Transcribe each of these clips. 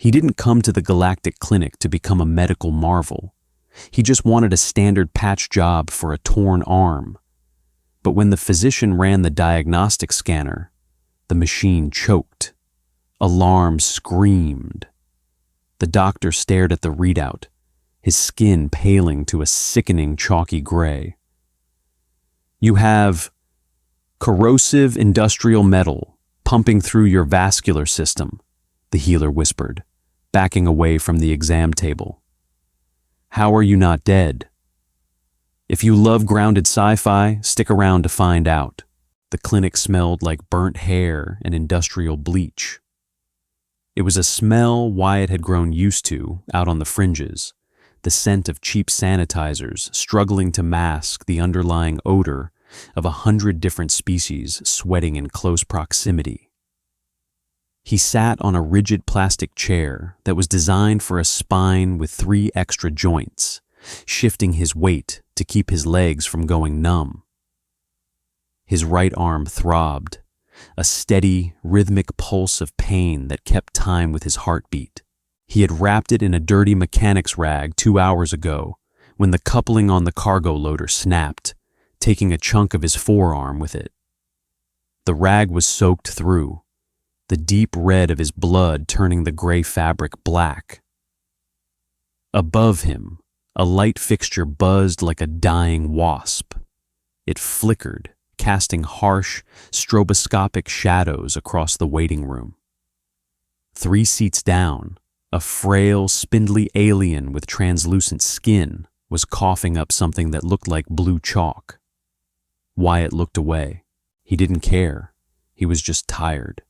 He didn't come to the Galactic clinic to become a medical marvel. He just wanted a standard patch job for a torn arm. But when the physician ran the diagnostic scanner, the machine choked. Alarm screamed. The doctor stared at the readout, his skin paling to a sickening chalky gray. "You have corrosive industrial metal pumping through your vascular system," the healer whispered, backing away from the exam table. "How are you not dead? If you love grounded sci-fi, stick around to find out." The clinic smelled like burnt hair and industrial bleach. It was a smell Wyatt had grown used to out on the fringes, the scent of cheap sanitizers struggling to mask the underlying odor of 100 different species sweating in close proximity. He sat on a rigid plastic chair that was designed for a spine with 3 extra joints, shifting his weight to keep his legs from going numb. His right arm throbbed, a steady, rhythmic pulse of pain that kept time with his heartbeat. He had wrapped it in a dirty mechanic's rag 2 hours ago when the coupling on the cargo loader snapped, taking a chunk of his forearm with it. The rag was soaked through, the deep red of his blood turning the gray fabric black. Above him, a light fixture buzzed like a dying wasp. It flickered, casting harsh, stroboscopic shadows across the waiting room. 3 seats down, a frail, spindly alien with translucent skin was coughing up something that looked like blue chalk. Wyatt looked away. He didn't care. He was just tired.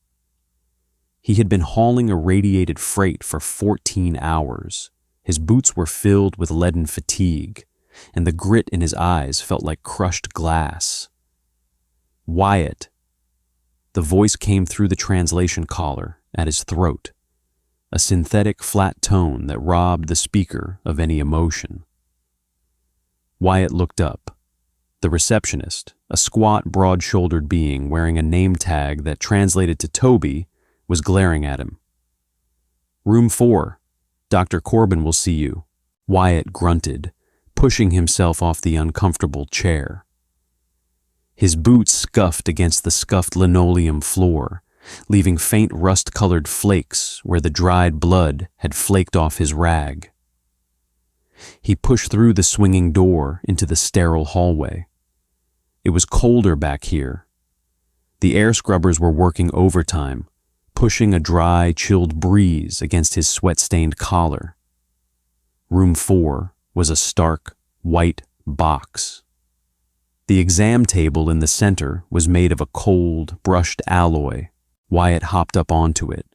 He had been hauling irradiated freight for 14 hours. His boots were filled with leaden fatigue, and the grit in his eyes felt like crushed glass. "Wyatt." The voice came through the translation collar at his throat, a synthetic flat tone that robbed the speaker of any emotion. Wyatt looked up. The receptionist, a squat, broad-shouldered being wearing a name tag that translated to Toby, was glaring at him. "Room 4. Dr. Corbin will see you," Wyatt grunted, pushing himself off the uncomfortable chair. His boots scuffed against the scuffed linoleum floor, leaving faint rust-colored flakes where the dried blood had flaked off his rag. He pushed through the swinging door into the sterile hallway. It was colder back here. The air scrubbers were working overtime, pushing a dry, chilled breeze against his sweat-stained collar. Room 4 was a stark, white box. The exam table in the center was made of a cold, brushed alloy. Wyatt hopped up onto it,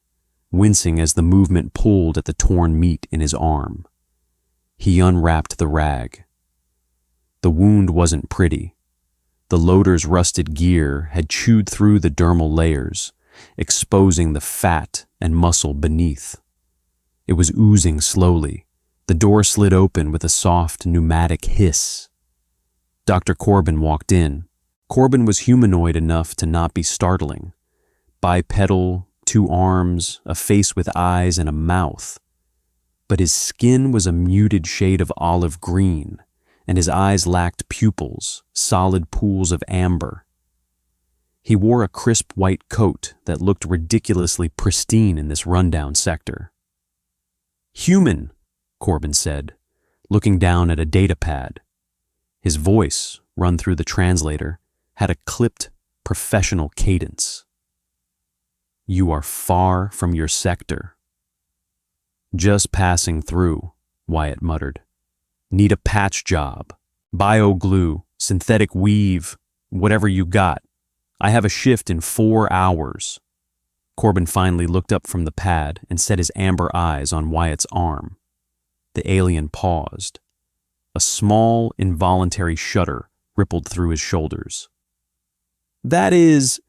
wincing as the movement pulled at the torn meat in his arm. He unwrapped the rag. The wound wasn't pretty. The loader's rusted gear had chewed through the dermal layers, exposing the fat and muscle beneath. It was oozing slowly. The door slid open with a soft, pneumatic hiss. Dr. Corbin walked in. Corbin was humanoid enough to not be startling. Bipedal, 2 arms, a face with eyes and a mouth. But his skin was a muted shade of olive green, and his eyes lacked pupils, solid pools of amber. He wore a crisp white coat that looked ridiculously pristine in this rundown sector. "Human," Corbin said, looking down at a data pad. His voice, run through the translator, had a clipped, professional cadence. "You are far from your sector." "Just passing through," Wyatt muttered. "Need a patch job. Bio-glue, synthetic weave, whatever you got. I have a shift in 4 hours." Corbin finally looked up from the pad and set his amber eyes on Wyatt's arm. The alien paused. A small, involuntary shudder rippled through his shoulders. "That is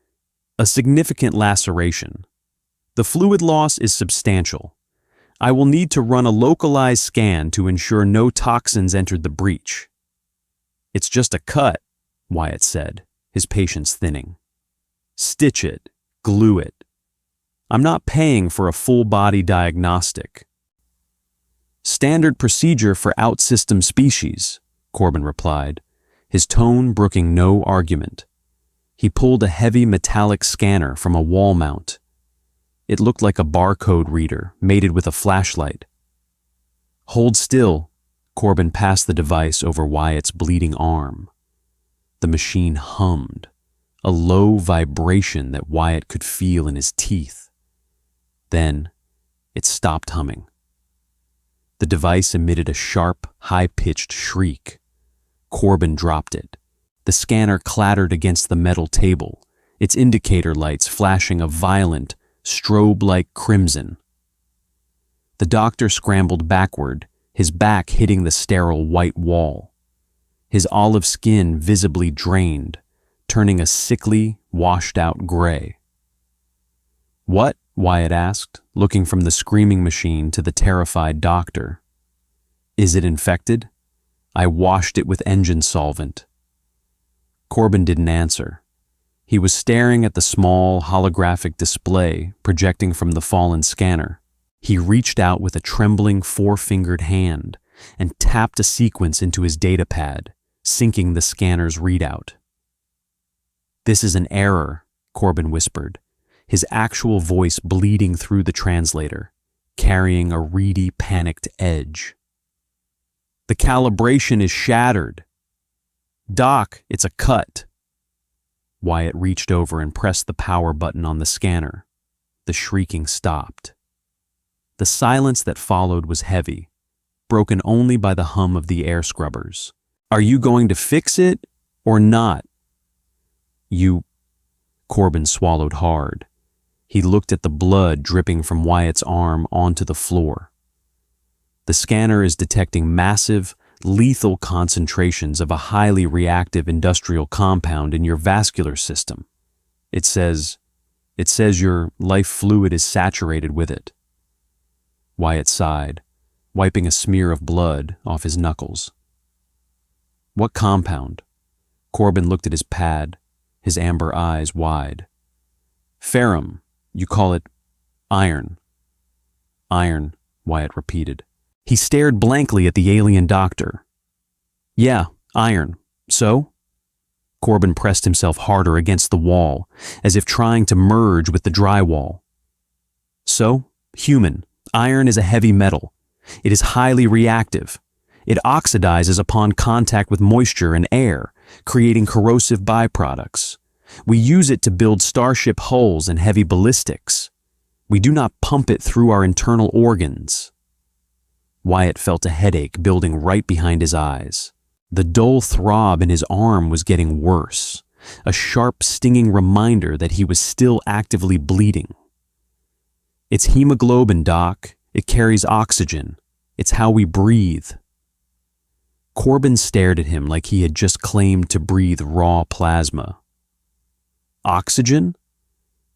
a significant laceration. The fluid loss is substantial. I will need to run a localized scan to ensure no toxins entered the breach." "It's just a cut," Wyatt said, his patience thinning. "Stitch it, glue it." I'm not paying for a full-body diagnostic. Standard procedure for out-system species, Corbin replied, his tone brooking no argument. He pulled a heavy metallic scanner from a wall mount. It looked like a barcode reader mated with a flashlight. Hold still, Corbin passed the device over Wyatt's bleeding arm. The machine hummed, a low vibration that Wyatt could feel in his teeth. Then, it stopped humming. The device emitted a sharp, high-pitched shriek. Corbin dropped it. The scanner clattered against the metal table, its indicator lights flashing a violent, strobe-like crimson. The doctor scrambled backward, his back hitting the sterile white wall. His olive skin visibly drained, turning a sickly, washed-out gray. "What?" Wyatt asked, looking from the screaming machine to the terrified doctor. "Is it infected? I washed it with engine solvent." Corbin didn't answer. He was staring at the small, holographic display projecting from the fallen scanner. He reached out with a trembling four-fingered hand and tapped a sequence into his datapad, syncing the scanner's readout. "This is an error," Corbin whispered, his actual voice bleeding through the translator, carrying a reedy, panicked edge. "The calibration is shattered." "Doc, it's a cut." Wyatt reached over and pressed the power button on the scanner. The shrieking stopped. The silence that followed was heavy, broken only by the hum of the air scrubbers. "Are you going to fix it or not?" Corbin swallowed hard. He looked at the blood dripping from Wyatt's arm onto the floor. "The scanner is detecting massive, lethal concentrations of a highly reactive industrial compound in your vascular system. It says your life fluid is saturated with it." Wyatt sighed, wiping a smear of blood off his knuckles. "What compound?" Corbin looked at his pad, his amber eyes wide. "Ferrum. You call it iron." "Iron," Wyatt repeated. He stared blankly at the alien doctor. "Yeah, iron. So?" Corbin pressed himself harder against the wall, as if trying to merge with the drywall. "So, human. Iron is a heavy metal. It is highly reactive. It oxidizes upon contact with moisture and air, creating corrosive byproducts. We use it to build starship hulls and heavy ballistics. We do not pump it through our internal organs." Wyatt felt a headache building right behind his eyes. The dull throb in his arm was getting worse, a sharp, stinging reminder that he was still actively bleeding. "It's hemoglobin, Doc. It carries oxygen. It's how we breathe." Corbin stared at him like he had just claimed to breathe raw plasma. "Oxygen?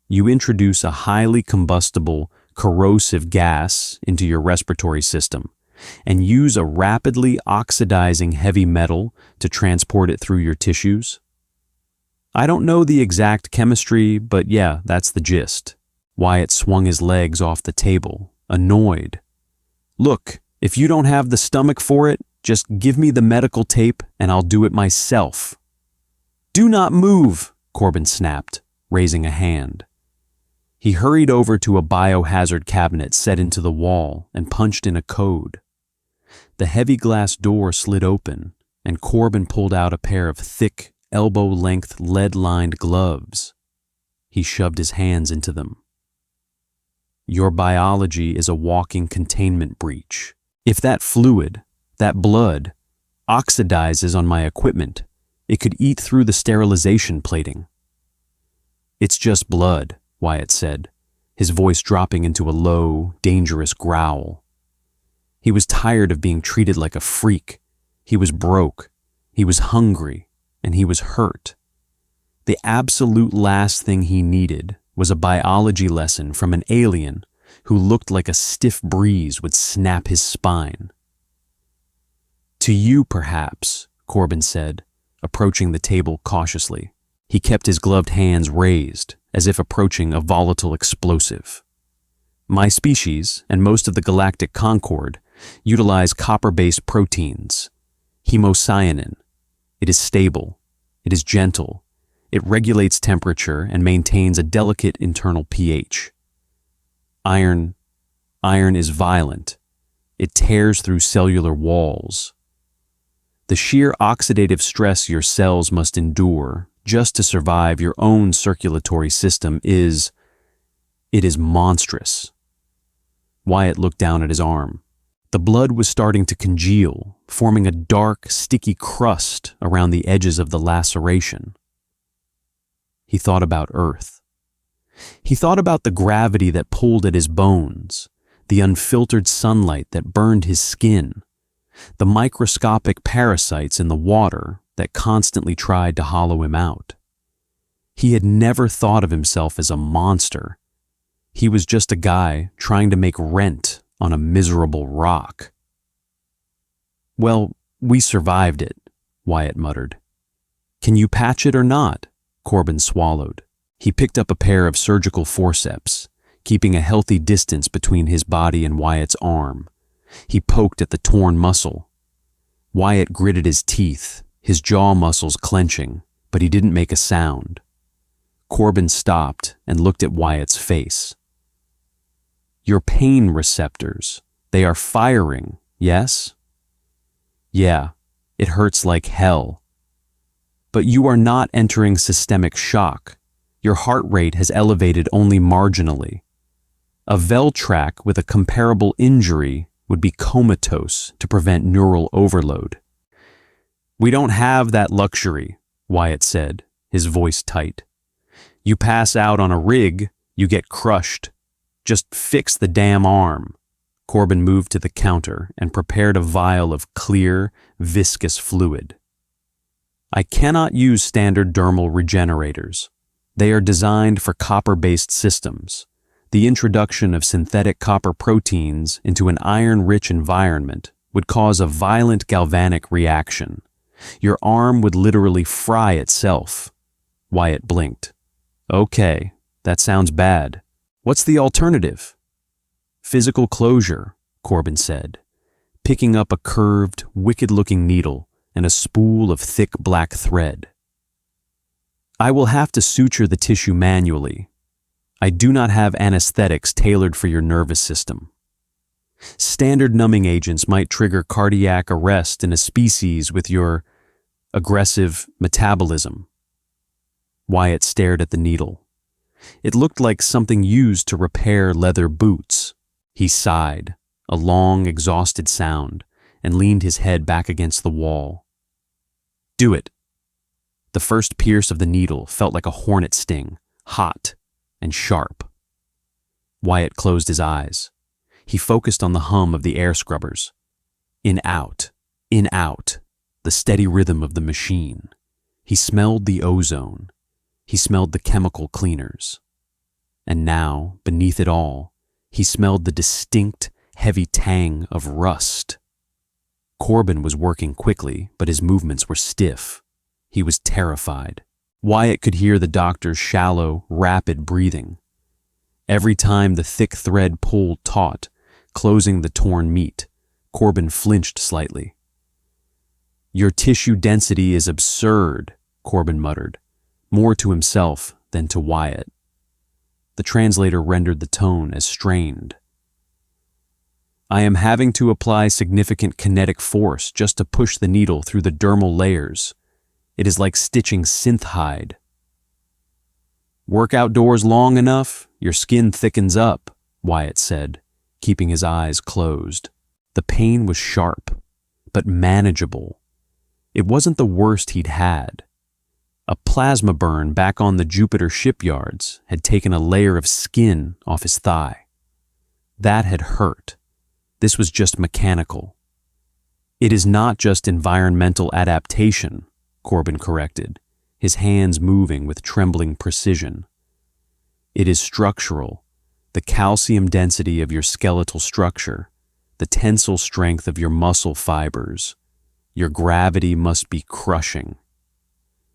You introduce a highly combustible, corrosive gas into your respiratory system and use a rapidly oxidizing heavy metal to transport it through your tissues? I don't know the exact chemistry, but yeah, that's the gist." Wyatt swung his legs off the table, annoyed. "Look, if you don't have the stomach for it, just give me the medical tape and I'll do it myself." "Do not move," Corbin snapped, raising a hand. He hurried over to a biohazard cabinet set into the wall and punched in a code. The heavy glass door slid open, and Corbin pulled out a pair of thick, elbow-length, lead-lined gloves. He shoved his hands into them. "Your biology is a walking containment breach. If that fluid, that blood, oxidizes on my equipment, it could eat through the sterilization plating." "It's just blood," Wyatt said, his voice dropping into a low, dangerous growl. He was tired of being treated like a freak. He was broke, he was hungry, and he was hurt. The absolute last thing he needed was a biology lesson from an alien who looked like a stiff breeze would snap his spine. "To you, perhaps," Corbin said, approaching the table cautiously. He kept his gloved hands raised, as if approaching a volatile explosive. My species, and most of the galactic concord, utilize copper-based proteins, hemocyanin. It is stable. It is gentle. It regulates temperature and maintains a delicate internal pH. Iron is violent. It tears through cellular walls. The sheer oxidative stress your cells must endure just to survive your own circulatory system is monstrous. Wyatt looked down at his arm. The blood was starting to congeal, forming a dark, sticky crust around the edges of the laceration. He thought about Earth. He thought about the gravity that pulled at his bones, the unfiltered sunlight that burned his skin, the microscopic parasites in the water that constantly tried to hollow him out. He had never thought of himself as a monster. He was just a guy trying to make rent on a miserable rock. "Well, we survived it," Wyatt muttered. "Can you patch it or not?" Corbin swallowed. He picked up a pair of surgical forceps, keeping a healthy distance between his body and Wyatt's arm. He poked at the torn muscle. Wyatt gritted his teeth, his jaw muscles clenching, but he didn't make a sound. Corbin stopped and looked at Wyatt's face. "Your pain receptors, they are firing, yes?" "Yeah, it hurts like hell. But you are not entering systemic shock. Your heart rate has elevated only marginally. A Veltrac with a comparable injury would be comatose to prevent neural overload." "We don't have that luxury," Wyatt said, his voice tight. "You pass out on a rig, you get crushed. Just fix the damn arm." Corbin moved to the counter and prepared a vial of clear, viscous fluid. "I cannot use standard dermal regenerators. They are designed for copper-based systems. The introduction of synthetic copper proteins into an iron-rich environment would cause a violent galvanic reaction. Your arm would literally fry itself." Wyatt blinked. "Okay, that sounds bad. What's the alternative?" "Physical closure," Corbin said, picking up a curved, wicked-looking needle and a spool of thick black thread. "I will have to suture the tissue manually. I do not have anesthetics tailored for your nervous system. Standard numbing agents might trigger cardiac arrest in a species with your aggressive metabolism." Wyatt stared at the needle. It looked like something used to repair leather boots. He sighed, a long, exhausted sound, and leaned his head back against the wall. "Do it." The first pierce of the needle felt like a hornet sting, hot and sharp. Wyatt closed his eyes. He focused on the hum of the air scrubbers. In, out, the steady rhythm of the machine. He smelled the ozone. He smelled the chemical cleaners. And now, beneath it all, he smelled the distinct, heavy tang of rust. Corbin was working quickly, but his movements were stiff. He was terrified. Wyatt could hear the doctor's shallow, rapid breathing. Every time the thick thread pulled taut, closing the torn meat, Corbin flinched slightly. "Your tissue density is absurd," Corbin muttered, more to himself than to Wyatt. The translator rendered the tone as strained. "I am having to apply significant kinetic force just to push the needle through the dermal layers. It is like stitching synth hide." "Work outdoors long enough, your skin thickens up," Wyatt said, keeping his eyes closed. The pain was sharp, but manageable. It wasn't the worst he'd had. A plasma burn back on the Jupiter shipyards had taken a layer of skin off his thigh. That had hurt. This was just mechanical. "It is not just environmental adaptation," Corbin corrected, his hands moving with trembling precision. "It is structural. The calcium density of your skeletal structure, the tensile strength of your muscle fibers. Your gravity must be crushing.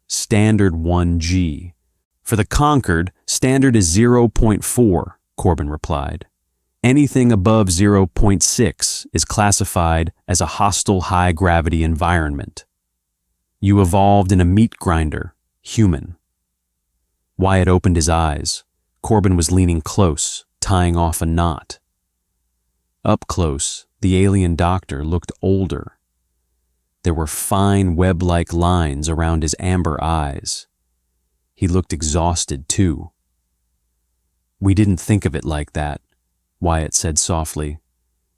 Standard 1G. For the conquered, Standard is 0.4, Corbin replied. Anything above 0.6 is classified as a hostile high-gravity environment. You evolved in a meat grinder, human. Wyatt opened his eyes. Corbin was leaning close, tying off a knot. Up close, the alien doctor looked older. There were fine web-like lines around his amber eyes. He looked exhausted, too. We didn't think of it like that, Wyatt said softly.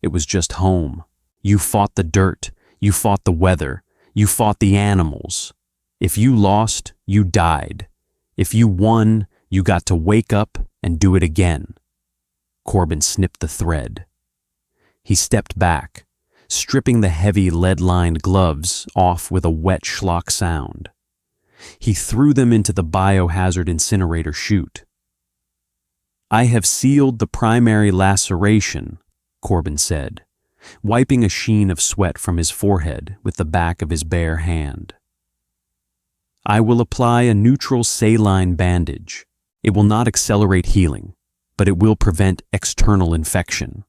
It was just home. You fought the dirt. You fought the weather. You fought the animals. If you lost, you died. If you won, you got to wake up and do it again. Corbin snipped the thread. He stepped back, stripping the heavy lead-lined gloves off with a wet schlock sound. He threw them into the biohazard incinerator chute. I have sealed the primary laceration, Corbin said, wiping a sheen of sweat from his forehead with the back of his bare hand. I will apply a neutral saline bandage. It will not accelerate healing, but it will prevent external infection.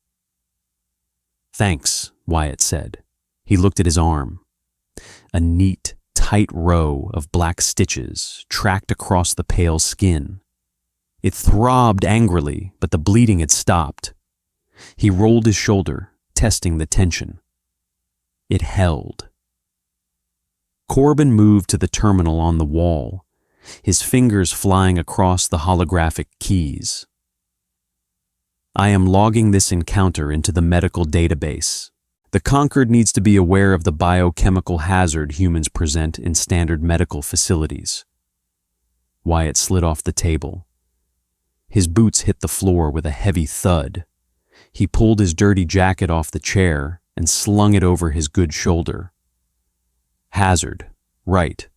Thanks, Wyatt said. He looked at his arm. A neat, tight row of black stitches tracked across the pale skin. It throbbed angrily, but the bleeding had stopped. He rolled his shoulder, testing the tension. It held. Corbin moved to the terminal on the wall, his fingers flying across the holographic keys. I am logging this encounter into the medical database. The Conquered needs to be aware of the biochemical hazard humans present in standard medical facilities. Wyatt slid off the table. His boots hit the floor with a heavy thud. He pulled his dirty jacket off the chair and slung it over his good shoulder. Hazard, right.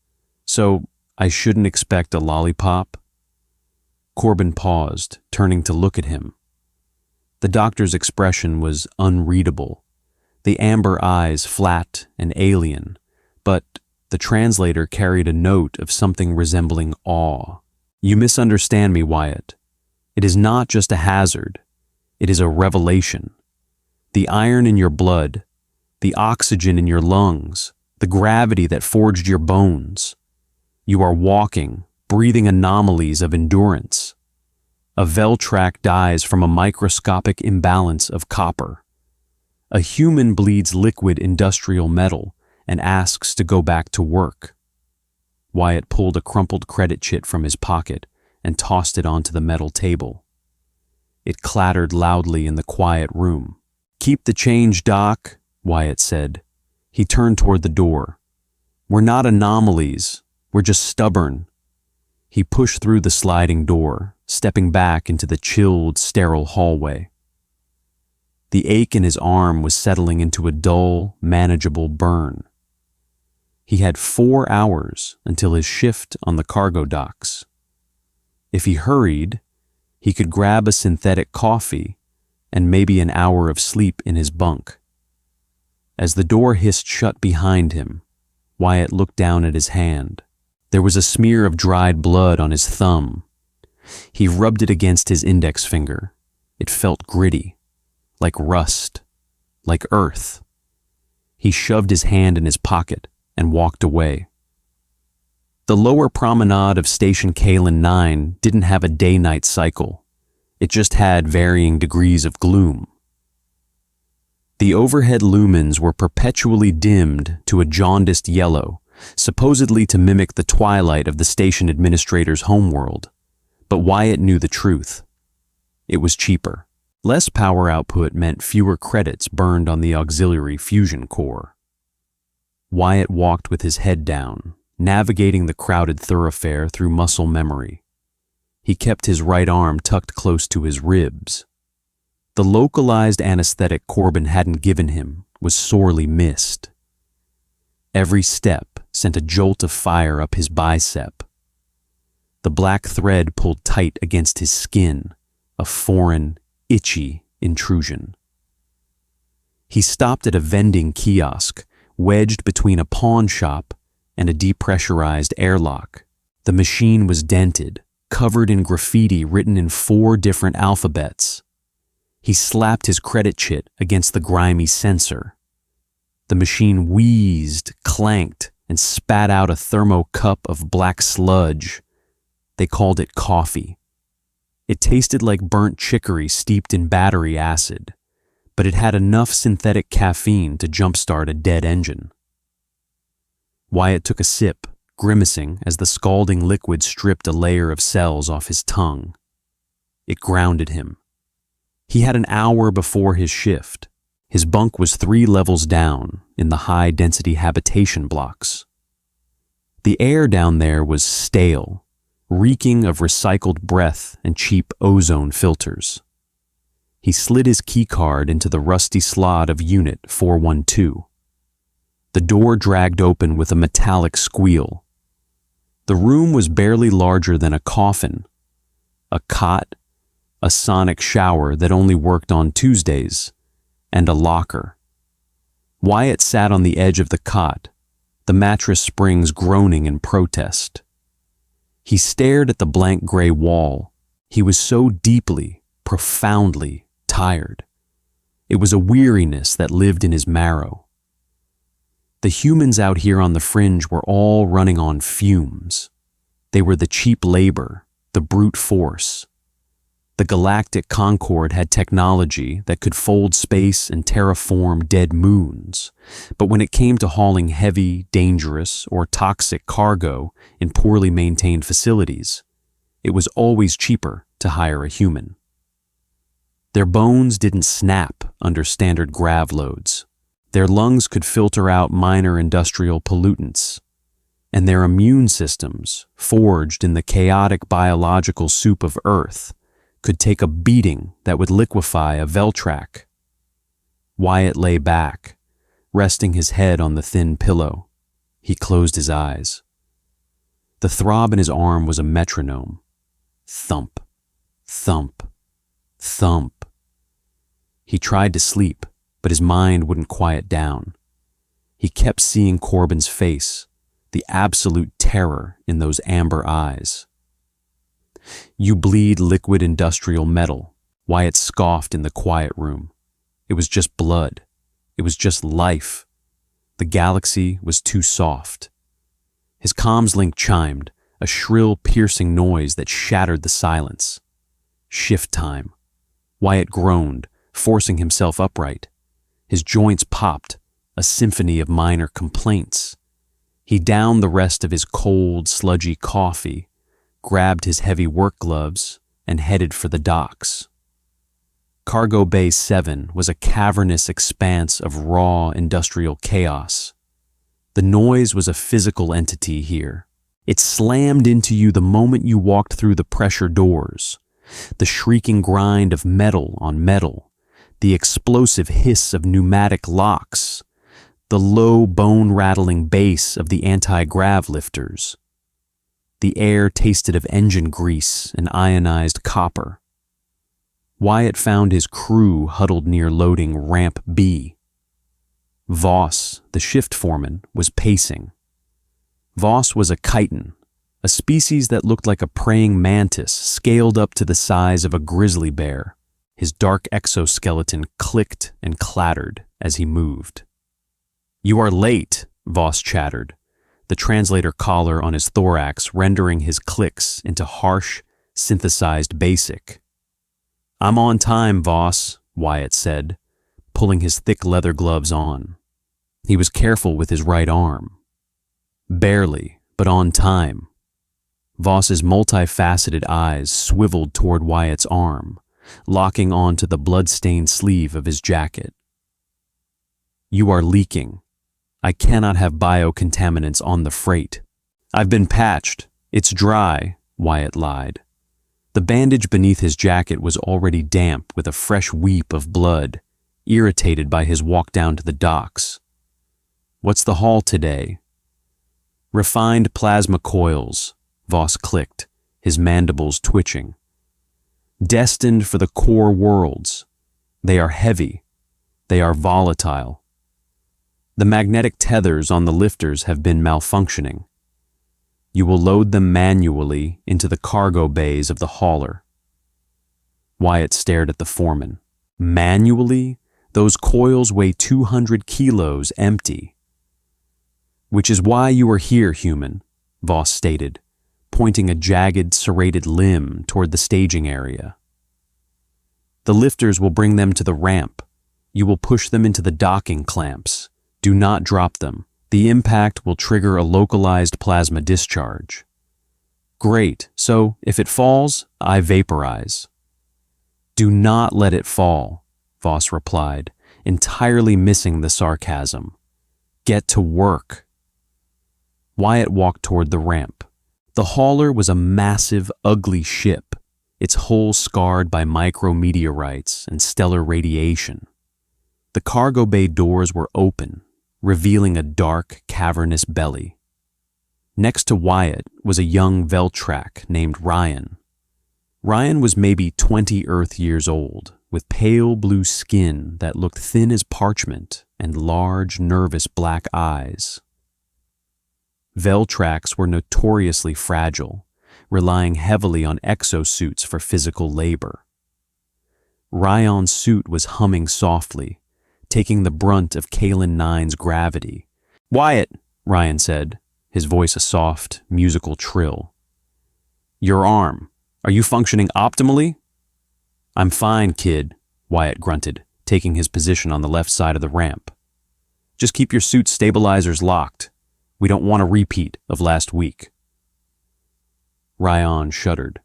So I shouldn't expect a lollipop? Corbin paused, turning to look at him. The doctor's expression was unreadable, the amber eyes flat and alien, but the translator carried a note of something resembling awe. You misunderstand me, Wyatt. It is not just a hazard. It is a revelation. The iron in your blood, the oxygen in your lungs, the gravity that forged your bones. You are walking, breathing anomalies of endurance. A Veltrac dies from a microscopic imbalance of copper. A human bleeds liquid industrial metal and asks to go back to work. Wyatt pulled a crumpled credit chit from his pocket and tossed it onto the metal table. It clattered loudly in the quiet room. Keep the change, Doc, Wyatt said. He turned toward the door. We're not anomalies. We're just stubborn. He pushed through the sliding door, stepping back into the chilled, sterile hallway. The ache in his arm was settling into a dull, manageable burn. He had 4 hours until his shift on the cargo docks. If he hurried, he could grab a synthetic coffee and maybe an hour of sleep in his bunk. As the door hissed shut behind him, Wyatt looked down at his hand. There was a smear of dried blood on his thumb. He rubbed it against his index finger. It felt gritty, like rust, like earth. He shoved his hand in his pocket and walked away. The lower promenade of Station Kalen 9 didn't have a day-night cycle. It just had varying degrees of gloom. The overhead lumens were perpetually dimmed to a jaundiced yellow, supposedly to mimic the twilight of the station administrator's homeworld. But Wyatt knew the truth. It was cheaper. Less power output meant fewer credits burned on the auxiliary fusion core. Wyatt walked with his head down, navigating the crowded thoroughfare through muscle memory. He kept his right arm tucked close to his ribs. The localized anesthetic Corbin hadn't given him was sorely missed. Every step sent a jolt of fire up his bicep. The black thread pulled tight against his skin, a foreign, itchy intrusion. He stopped at a vending kiosk, wedged between a pawn shop and a depressurized airlock. The machine was dented, covered in graffiti written in 4 different alphabets. He slapped his credit chit against the grimy sensor. The machine wheezed, clanked, and spat out a thermo cup of black sludge. They called it coffee. It tasted like burnt chicory steeped in battery acid, but it had enough synthetic caffeine to jumpstart a dead engine. Wyatt took a sip, grimacing as the scalding liquid stripped a layer of cells off his tongue. It grounded him. He had an hour before his shift. His bunk was 3 levels down in the high-density habitation blocks. The air down there was stale, reeking of recycled breath and cheap ozone filters. He slid his keycard into the rusty slot of Unit 412. The door dragged open with a metallic squeal. The room was barely larger than a coffin, a cot, a sonic shower that only worked on Tuesdays, and a locker. Wyatt sat on the edge of the cot, the mattress springs groaning in protest. He stared at the blank gray wall. He was so deeply, profoundly tired. It was a weariness that lived in his marrow. The humans out here on the fringe were all running on fumes. They were the cheap labor, the brute force. The Galactic Concord had technology that could fold space and terraform dead moons, but when it came to hauling heavy, dangerous, or toxic cargo in poorly maintained facilities, it was always cheaper to hire a human. Their bones didn't snap under standard grav loads. Their lungs could filter out minor industrial pollutants, and their immune systems, forged in the chaotic biological soup of Earth, could take a beating that would liquefy a Veltrac. Wyatt lay back, resting his head on the thin pillow. He closed his eyes. The throb in his arm was a metronome. Thump, thump, thump. He tried to sleep, but his mind wouldn't quiet down. He kept seeing Corbin's face, the absolute terror in those amber eyes. "You bleed liquid industrial metal," Wyatt scoffed in the quiet room. It was just blood. It was just life. The galaxy was too soft. His comms link chimed, a shrill, piercing noise that shattered the silence. Shift time. Wyatt groaned, forcing himself upright. His joints popped, a symphony of minor complaints. He downed the rest of his cold, sludgy coffee, grabbed his heavy work gloves, and headed for the docks. Cargo Bay 7 was a cavernous expanse of raw industrial chaos. The noise was a physical entity here. It slammed into you the moment you walked through the pressure doors. The shrieking grind of metal on metal, the explosive hiss of pneumatic locks, the low bone-rattling bass of the anti-grav lifters. The air tasted of engine grease and ionized copper. Wyatt found his crew huddled near loading Ramp B. Voss, the shift foreman, was pacing. Voss was a chitin, a species that looked like a praying mantis scaled up to the size of a grizzly bear. His dark exoskeleton clicked and clattered as he moved. "You are late," Voss chattered, the translator collar on his thorax rendering his clicks into harsh, synthesized basic. "I'm on time, Voss," Wyatt said, pulling his thick leather gloves on. He was careful with his right arm. Barely, but on time. Voss's multifaceted eyes swiveled toward Wyatt's arm, locking onto the blood-stained sleeve of his jacket. "You are leaking. I cannot have biocontaminants on the freight." "I've been patched. It's dry," Wyatt lied. The bandage beneath his jacket was already damp with a fresh weep of blood, irritated by his walk down to the docks. "What's the haul today?" "Refined plasma coils," Voss clicked, his mandibles twitching. "Destined for the core worlds. They are heavy. They are volatile. The magnetic tethers on the lifters have been malfunctioning. You will load them manually into the cargo bays of the hauler. Wyatt stared at the foreman. Manually? Those coils weigh 200 kilos empty. Which is why you are here, human, Voss stated, pointing a jagged, serrated limb toward the staging area. The lifters will bring them to the ramp. You will push them into the docking clamps. Do not drop them. The impact will trigger a localized plasma discharge. Great, so if it falls, I vaporize. Do not let it fall, Voss replied, entirely missing the sarcasm. Get to work. Wyatt walked toward the ramp. The hauler was a massive, ugly ship, its hull scarred by micrometeorites and stellar radiation. The cargo bay doors were open, revealing a dark, cavernous belly. Next to Wyatt was a young Veltrak named Ryan. Ryan was maybe 20 Earth years old, with pale blue skin that looked thin as parchment and large, nervous black eyes. Veltraks were notoriously fragile, relying heavily on exosuits for physical labor. Ryan's suit was humming softly, taking the brunt of Kalen 9's gravity. Wyatt, Ryan said, his voice a soft, musical trill. Your arm. Are you functioning optimally? I'm fine, kid, Wyatt grunted, taking his position on the left side of the ramp. Just keep your suit's stabilizers locked. We don't want a repeat of last week. Ryan shuddered.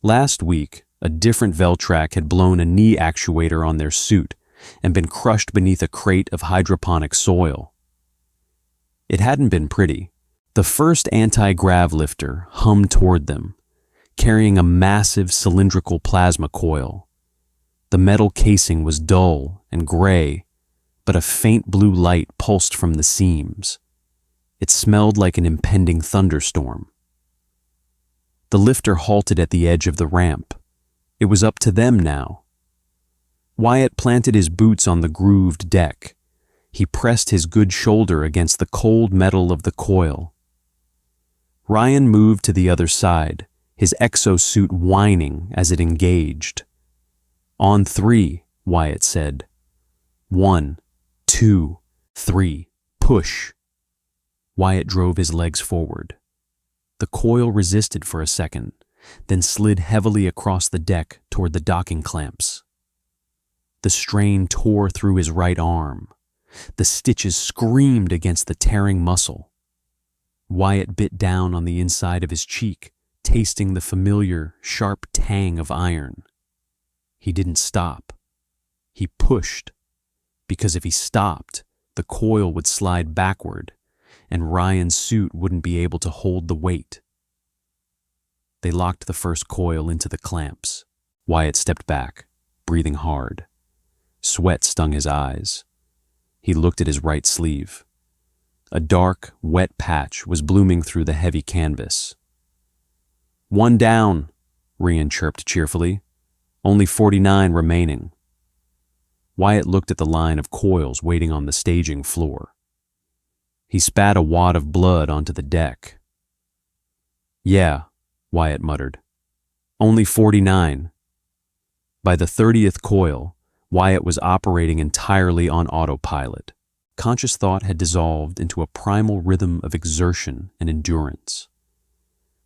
Last week, a different Veltrak had blown a knee actuator on their suit and been crushed beneath a crate of hydroponic soil. It hadn't been pretty. The first anti-grav lifter hummed toward them, carrying a massive cylindrical plasma coil. The metal casing was dull and gray, but a faint blue light pulsed from the seams. It smelled like an impending thunderstorm. The lifter halted at the edge of the ramp. It was up to them now. Wyatt planted his boots on the grooved deck. He pressed his good shoulder against the cold metal of the coil. Ryan moved to the other side, his exosuit whining as it engaged. On 3, Wyatt said. 1, 2, 3, push. Wyatt drove his legs forward. The coil resisted for a second, then slid heavily across the deck toward the docking clamps. The strain tore through his right arm. The stitches screamed against the tearing muscle. Wyatt bit down on the inside of his cheek, tasting the familiar, sharp tang of iron. He didn't stop. He pushed, because if he stopped, the coil would slide backward, and Ryan's suit wouldn't be able to hold the weight. They locked the first coil into the clamps. Wyatt stepped back, breathing hard. Sweat stung his eyes. He looked at his right sleeve. A dark, wet patch was blooming through the heavy canvas. 1 down, Ryan chirped cheerfully. Only 49 remaining. Wyatt looked at the line of coils waiting on the staging floor. He spat a wad of blood onto the deck. Yeah, Wyatt muttered. Only 49. By the 30th coil, Wyatt was operating entirely on autopilot. Conscious thought had dissolved into a primal rhythm of exertion and endurance.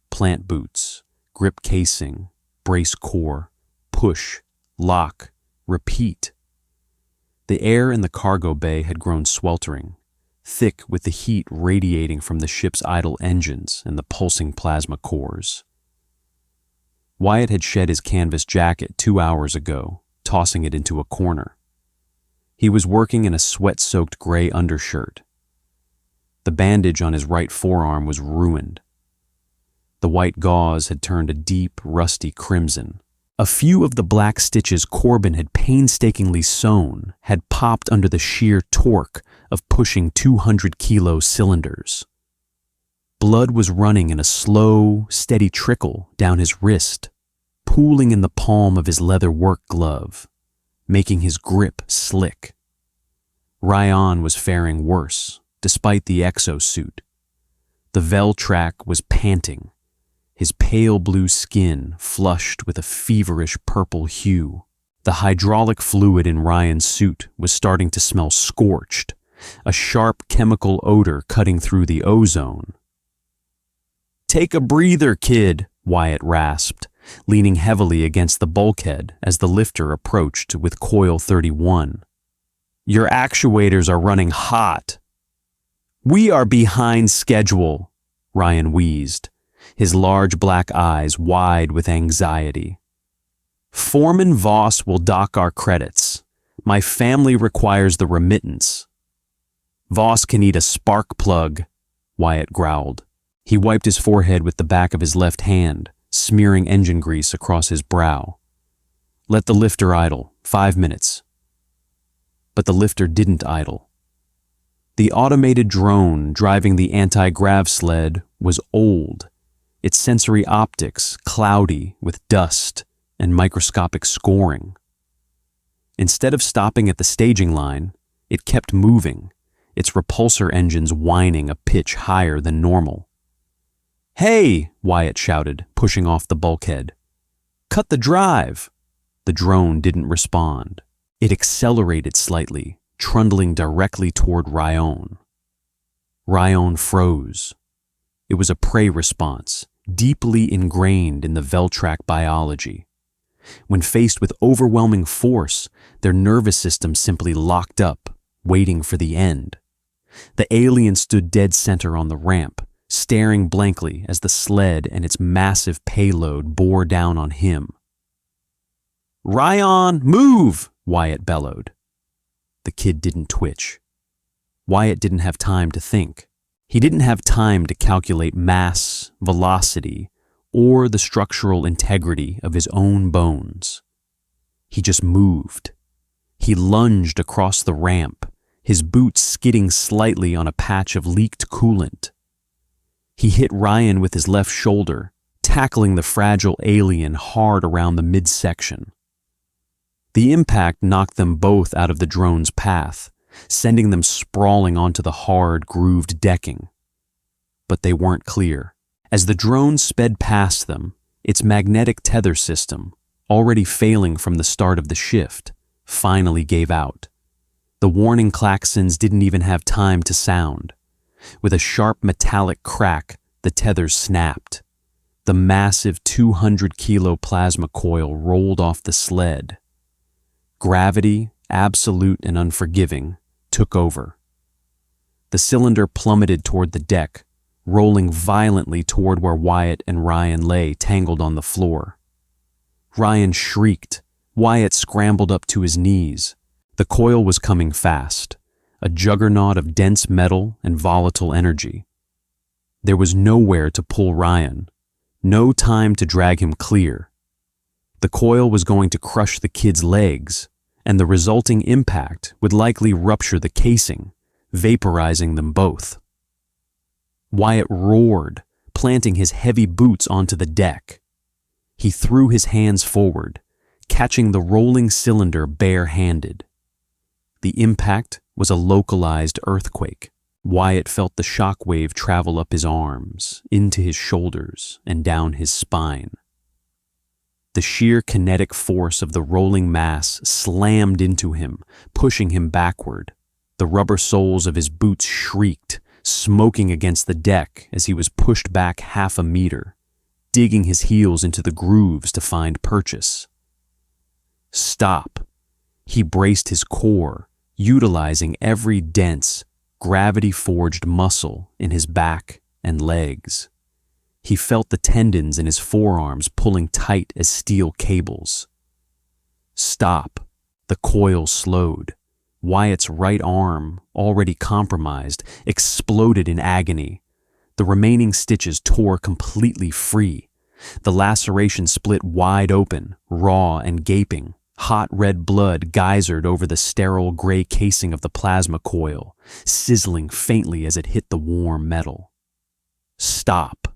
Plant boots, grip casing, brace core, push, lock, repeat. The air in the cargo bay had grown sweltering, thick with the heat radiating from the ship's idle engines and the pulsing plasma cores. Wyatt had shed his canvas jacket 2 hours ago, tossing it into a corner. He was working in a sweat-soaked gray undershirt. The bandage on his right forearm was ruined. The white gauze had turned a deep, rusty crimson. A few of the black stitches Corbin had painstakingly sewn had popped under the sheer torque of pushing 200-kilo cylinders. Blood was running in a slow, steady trickle down his wrist, pooling in the palm of his leather work glove, making his grip slick. Ryan was faring worse, despite the exosuit. The Veltrac was panting, his pale blue skin flushed with a feverish purple hue. The hydraulic fluid in Ryan's suit was starting to smell scorched, a sharp chemical odor cutting through the ozone. "Take a breather, kid," Wyatt rasped, leaning heavily against the bulkhead as the lifter approached with coil 31. "Your actuators are running hot." "We are behind schedule," Ryan wheezed, his large black eyes wide with anxiety. "Foreman Voss will dock our credits. My family requires the remittance." "Voss can eat a spark plug," Wyatt growled. He wiped his forehead with the back of his left hand, smearing engine grease across his brow. "Let the lifter idle. 5 minutes." But the lifter didn't idle. The automated drone driving the anti-grav sled was old, its sensory optics cloudy with dust and microscopic scoring. Instead of stopping at the staging line, it kept moving, its repulsor engines whining a pitch higher than normal. "Hey!" Wyatt shouted, pushing off the bulkhead. "Cut the drive!" The drone didn't respond. It accelerated slightly, trundling directly toward Ryan. Ryan froze. It was a prey response, deeply ingrained in the Veltrac biology. When faced with overwhelming force, their nervous system simply locked up, waiting for the end. The alien stood dead center on the ramp, staring blankly as the sled and its massive payload bore down on him. "Ryan, move!" Wyatt bellowed. The kid didn't twitch. Wyatt didn't have time to think. He didn't have time to calculate mass, velocity, or the structural integrity of his own bones. He just moved. He lunged across the ramp, his boots skidding slightly on a patch of leaked coolant. He hit Ryan with his left shoulder, tackling the fragile alien hard around the midsection. The impact knocked them both out of the drone's path, sending them sprawling onto the hard, grooved decking. But they weren't clear. As the drone sped past them, its magnetic tether system, already failing from the start of the shift, finally gave out. The warning klaxons didn't even have time to sound. With a sharp metallic crack, the tethers snapped. The massive 200-kilo plasma coil rolled off the sled. Gravity, absolute and unforgiving, took over. The cylinder plummeted toward the deck, rolling violently toward where Wyatt and Ryan lay tangled on the floor. Ryan shrieked. Wyatt scrambled up to his knees. The coil was coming fast, a juggernaut of dense metal and volatile energy. There was nowhere to pull Ryan, no time to drag him clear. The coil was going to crush the kid's legs, and the resulting impact would likely rupture the casing, vaporizing them both. Wyatt roared, planting his heavy boots onto the deck. He threw his hands forward, catching the rolling cylinder bare-handed. The impact was a localized earthquake. Wyatt felt the shock wave travel up his arms, into his shoulders, and down his spine. The sheer kinetic force of the rolling mass slammed into him, pushing him backward. The rubber soles of his boots shrieked, smoking against the deck as he was pushed back half a meter, digging his heels into the grooves to find purchase. Stop. He braced his core, utilizing every dense, gravity-forged muscle in his back and legs. He felt the tendons in his forearms pulling tight as steel cables. Stop. The coil slowed. Wyatt's right arm, already compromised, exploded in agony. The remaining stitches tore completely free. The laceration split wide open, raw and gaping. Hot red blood geysered over the sterile gray casing of the plasma coil, sizzling faintly as it hit the warm metal. Stop.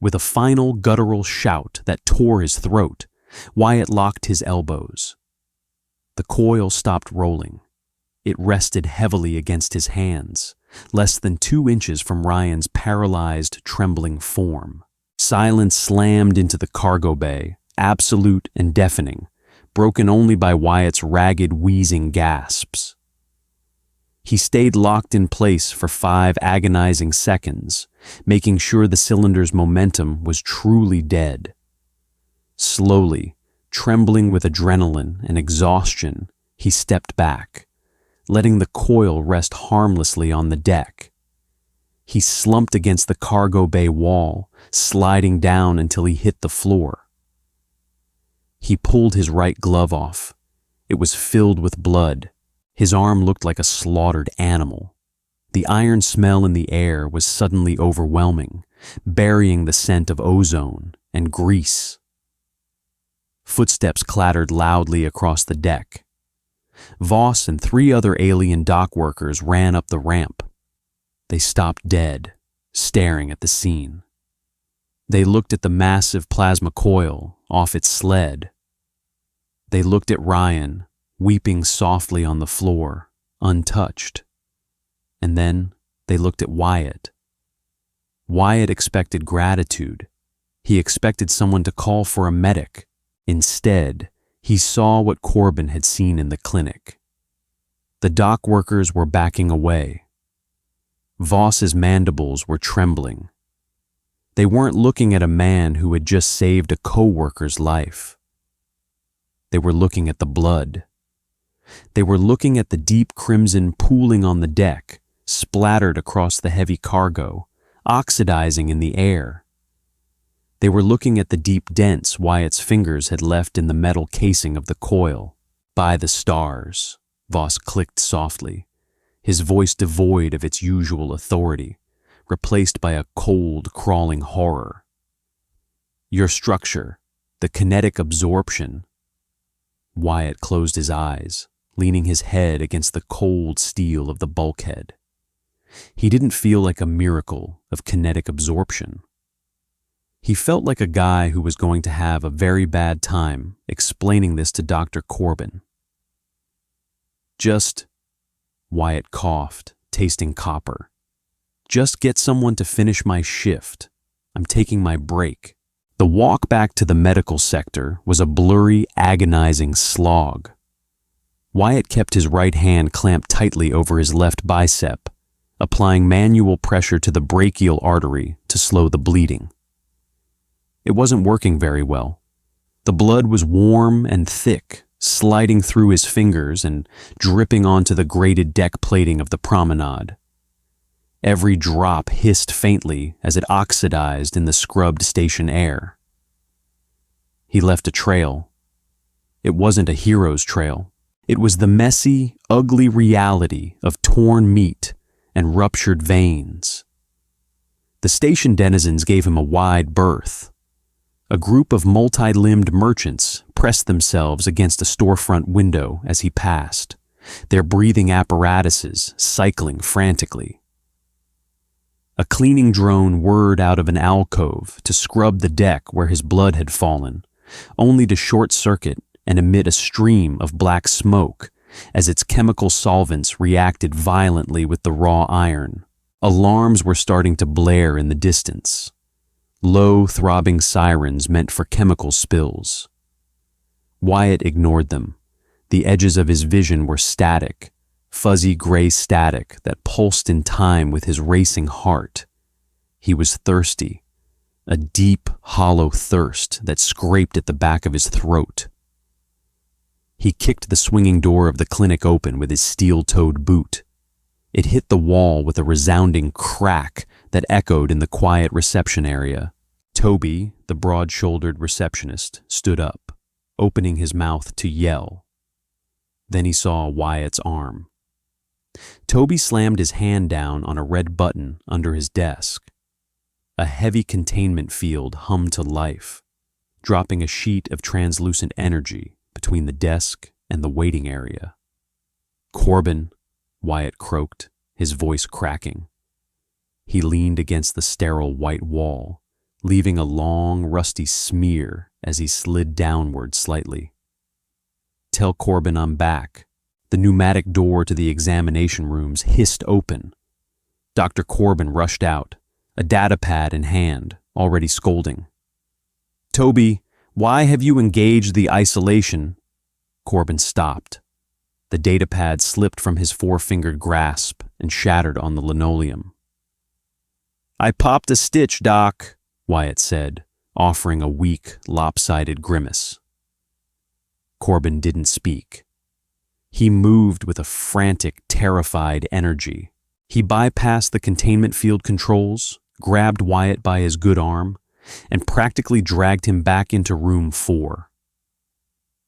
With a final guttural shout that tore his throat, Wyatt locked his elbows. The coil stopped rolling. It rested heavily against his hands, less than 2 inches from Ryan's paralyzed, trembling form. Silence slammed into the cargo bay, absolute and deafening, broken only by Wyatt's ragged, wheezing gasps. He stayed locked in place for 5 agonizing seconds, making sure the cylinder's momentum was truly dead. Slowly, trembling with adrenaline and exhaustion, he stepped back, letting the coil rest harmlessly on the deck. He slumped against the cargo bay wall, sliding down until he hit the floor. He pulled his right glove off. It was filled with blood. His arm looked like a slaughtered animal. The iron smell in the air was suddenly overwhelming, burying the scent of ozone and grease. Footsteps clattered loudly across the deck. Voss and 3 other alien dock workers ran up the ramp. They stopped dead, staring at the scene. They looked at the massive plasma coil off its sled. They looked at Ryan, weeping softly on the floor, untouched. And then they looked at Wyatt. Wyatt expected gratitude. He expected someone to call for a medic. Instead, he saw what Corbin had seen in the clinic. The dock workers were backing away. Voss's mandibles were trembling. They weren't looking at a man who had just saved a co-worker's life. They were looking at the blood. They were looking at the deep crimson pooling on the deck, splattered across the heavy cargo, oxidizing in the air. They were looking at the deep dents Wyatt's fingers had left in the metal casing of the coil. "By the stars," Voss clicked softly, his voice devoid of its usual authority, replaced by a cold, crawling horror. "Your structure, the kinetic absorption." Wyatt closed his eyes, leaning his head against the cold steel of the bulkhead. He didn't feel like a miracle of kinetic absorption. He felt like a guy who was going to have a very bad time explaining this to Dr. Corbin. Wyatt coughed, tasting copper. "Just get someone to finish my shift. I'm taking my break." The walk back to the medical sector was a blurry, agonizing slog. Wyatt kept his right hand clamped tightly over his left bicep, applying manual pressure to the brachial artery to slow the bleeding. It wasn't working very well. The blood was warm and thick, sliding through his fingers and dripping onto the grated deck plating of the promenade. Every drop hissed faintly as it oxidized in the scrubbed station air. He left a trail. It wasn't a hero's trail. It was the messy, ugly reality of torn meat and ruptured veins. The station denizens gave him a wide berth. A group of multi-limbed merchants pressed themselves against a storefront window as he passed, their breathing apparatuses cycling frantically. A cleaning drone whirred out of an alcove to scrub the deck where his blood had fallen, only to short-circuit and emit a stream of black smoke as its chemical solvents reacted violently with the raw iron. Alarms were starting to blare in the distance. Low, throbbing sirens meant for chemical spills. Wyatt ignored them. The edges of his vision were static, fuzzy gray static that pulsed in time with his racing heart. He was thirsty, a deep, hollow thirst that scraped at the back of his throat. He kicked the swinging door of the clinic open with his steel-toed boot. It hit the wall with a resounding crack that echoed in the quiet reception area. Toby, the broad-shouldered receptionist, stood up, opening his mouth to yell. Then he saw Wyatt's arm. Toby slammed his hand down on a red button under his desk. A heavy containment field hummed to life, dropping a sheet of translucent energy between the desk and the waiting area. "Corbin," Wyatt croaked, his voice cracking. He leaned against the sterile white wall, leaving a long, rusty smear as he slid downward slightly. "Tell Corbin I'm back." The pneumatic door to the examination rooms hissed open. Dr. Corbin rushed out, a data pad in hand, already scolding. "Toby, why have you engaged the isolation?" Corbin stopped. The data pad slipped from his four-fingered grasp and shattered on the linoleum. "I popped a stitch, Doc," Wyatt said, offering a weak, lopsided grimace. Corbin didn't speak. He moved with a frantic, terrified energy. He bypassed the containment field controls, grabbed Wyatt by his good arm, and practically dragged him back into room 4.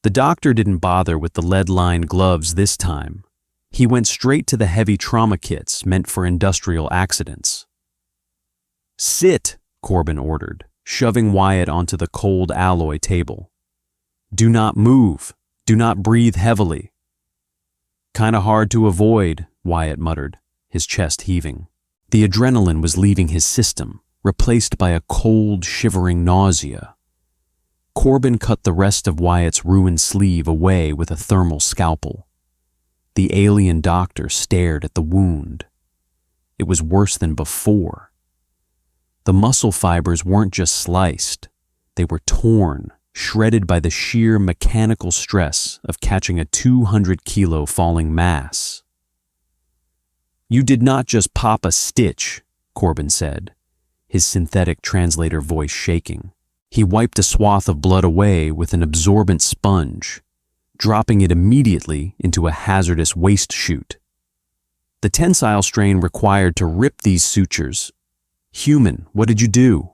The doctor didn't bother with the lead-lined gloves this time. He went straight to the heavy trauma kits meant for industrial accidents. "Sit," Corbin ordered, shoving Wyatt onto the cold alloy table. "Do not move. Do not breathe heavily." "Kinda hard to avoid," Wyatt muttered, his chest heaving. The adrenaline was leaving his system, replaced by a cold, shivering nausea. Corbin cut the rest of Wyatt's ruined sleeve away with a thermal scalpel. The alien doctor stared at the wound. It was worse than before. The muscle fibers weren't just sliced, they were torn, shredded by the sheer mechanical stress of catching a 200-kilo falling mass. "You did not just pop a stitch," Corbin said, his synthetic translator voice shaking. He wiped a swath of blood away with an absorbent sponge, dropping it immediately into a hazardous waste chute. "The tensile strain required to rip these sutures. Human, what did you do?"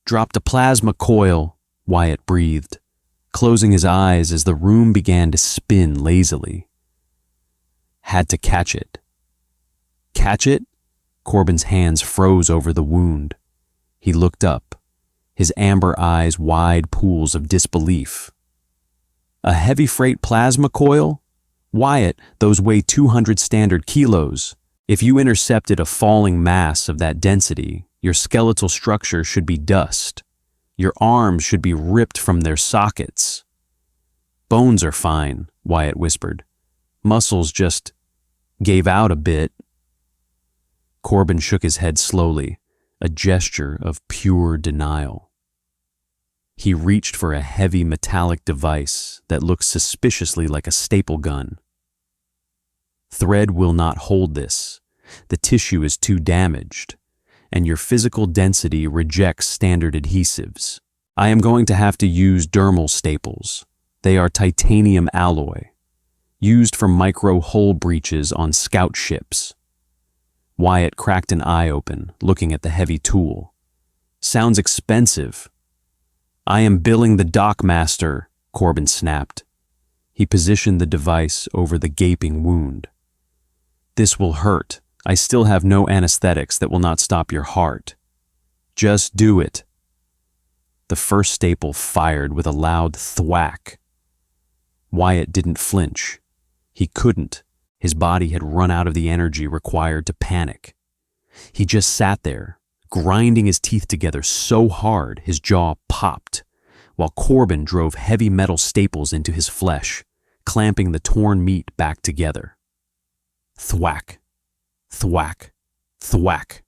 "Dropped a plasma coil," Wyatt breathed, closing his eyes as the room began to spin lazily. "Had to catch it." "Catch it?" Corbin's hands froze over the wound. He looked up, his amber eyes wide pools of disbelief. "A heavy freight plasma coil? Wyatt, those weigh 200 standard kilos. If you intercepted a falling mass of that density, your skeletal structure should be dust. Your arms should be ripped from their sockets." "Bones are fine," Wyatt whispered. "Muscles just gave out a bit." Corbin shook his head slowly, a gesture of pure denial. He reached for a heavy metallic device that looked suspiciously like a staple gun. "Thread will not hold this. The tissue is too damaged, and your physical density rejects standard adhesives. I am going to have to use dermal staples. They are titanium alloy, used for micro hull breaches on scout ships." Wyatt cracked an eye open, looking at the heavy tool. "Sounds expensive." "I am billing the dockmaster," Corbin snapped. He positioned the device over the gaping wound. "This will hurt. I still have no anesthetics that will not stop your heart. Just do it." The first staple fired with a loud thwack. Wyatt didn't flinch. He couldn't. His body had run out of the energy required to panic. He just sat there, grinding his teeth together so hard his jaw popped, while Corbin drove heavy metal staples into his flesh, clamping the torn meat back together. Thwack, thwack, thwack.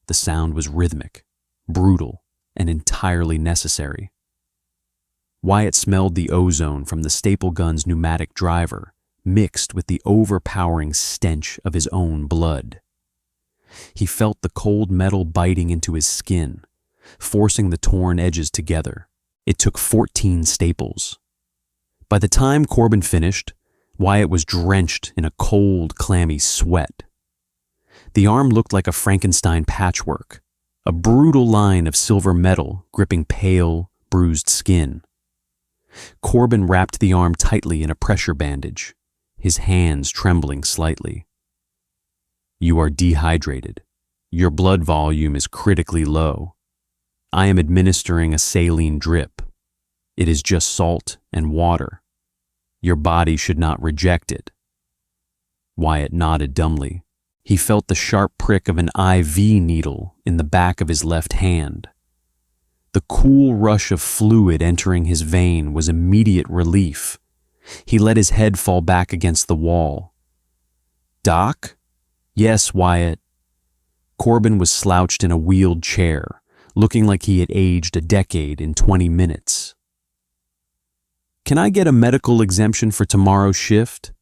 The sound was rhythmic, brutal, and entirely necessary. Wyatt smelled the ozone from the staple gun's pneumatic driver, mixed with the overpowering stench of his own blood. He felt the cold metal biting into his skin, forcing the torn edges together. It took 14 staples. By the time Corbin finished, Wyatt was drenched in a cold, clammy sweat. The arm looked like a Frankenstein patchwork, a brutal line of silver metal gripping pale, bruised skin. Corbin wrapped the arm tightly in a pressure bandage, his hands trembling slightly. "You are dehydrated. Your blood volume is critically low. I am administering a saline drip. It is just salt and water. Your body should not reject it." Wyatt nodded dumbly. He felt the sharp prick of an IV needle in the back of his left hand. The cool rush of fluid entering his vein was immediate relief. He let his head fall back against the wall. "Doc?" "Yes, Wyatt." Corbin was slouched in a wheeled chair, looking like he had aged a decade in 20 minutes. "Can I get a medical exemption for tomorrow's shift?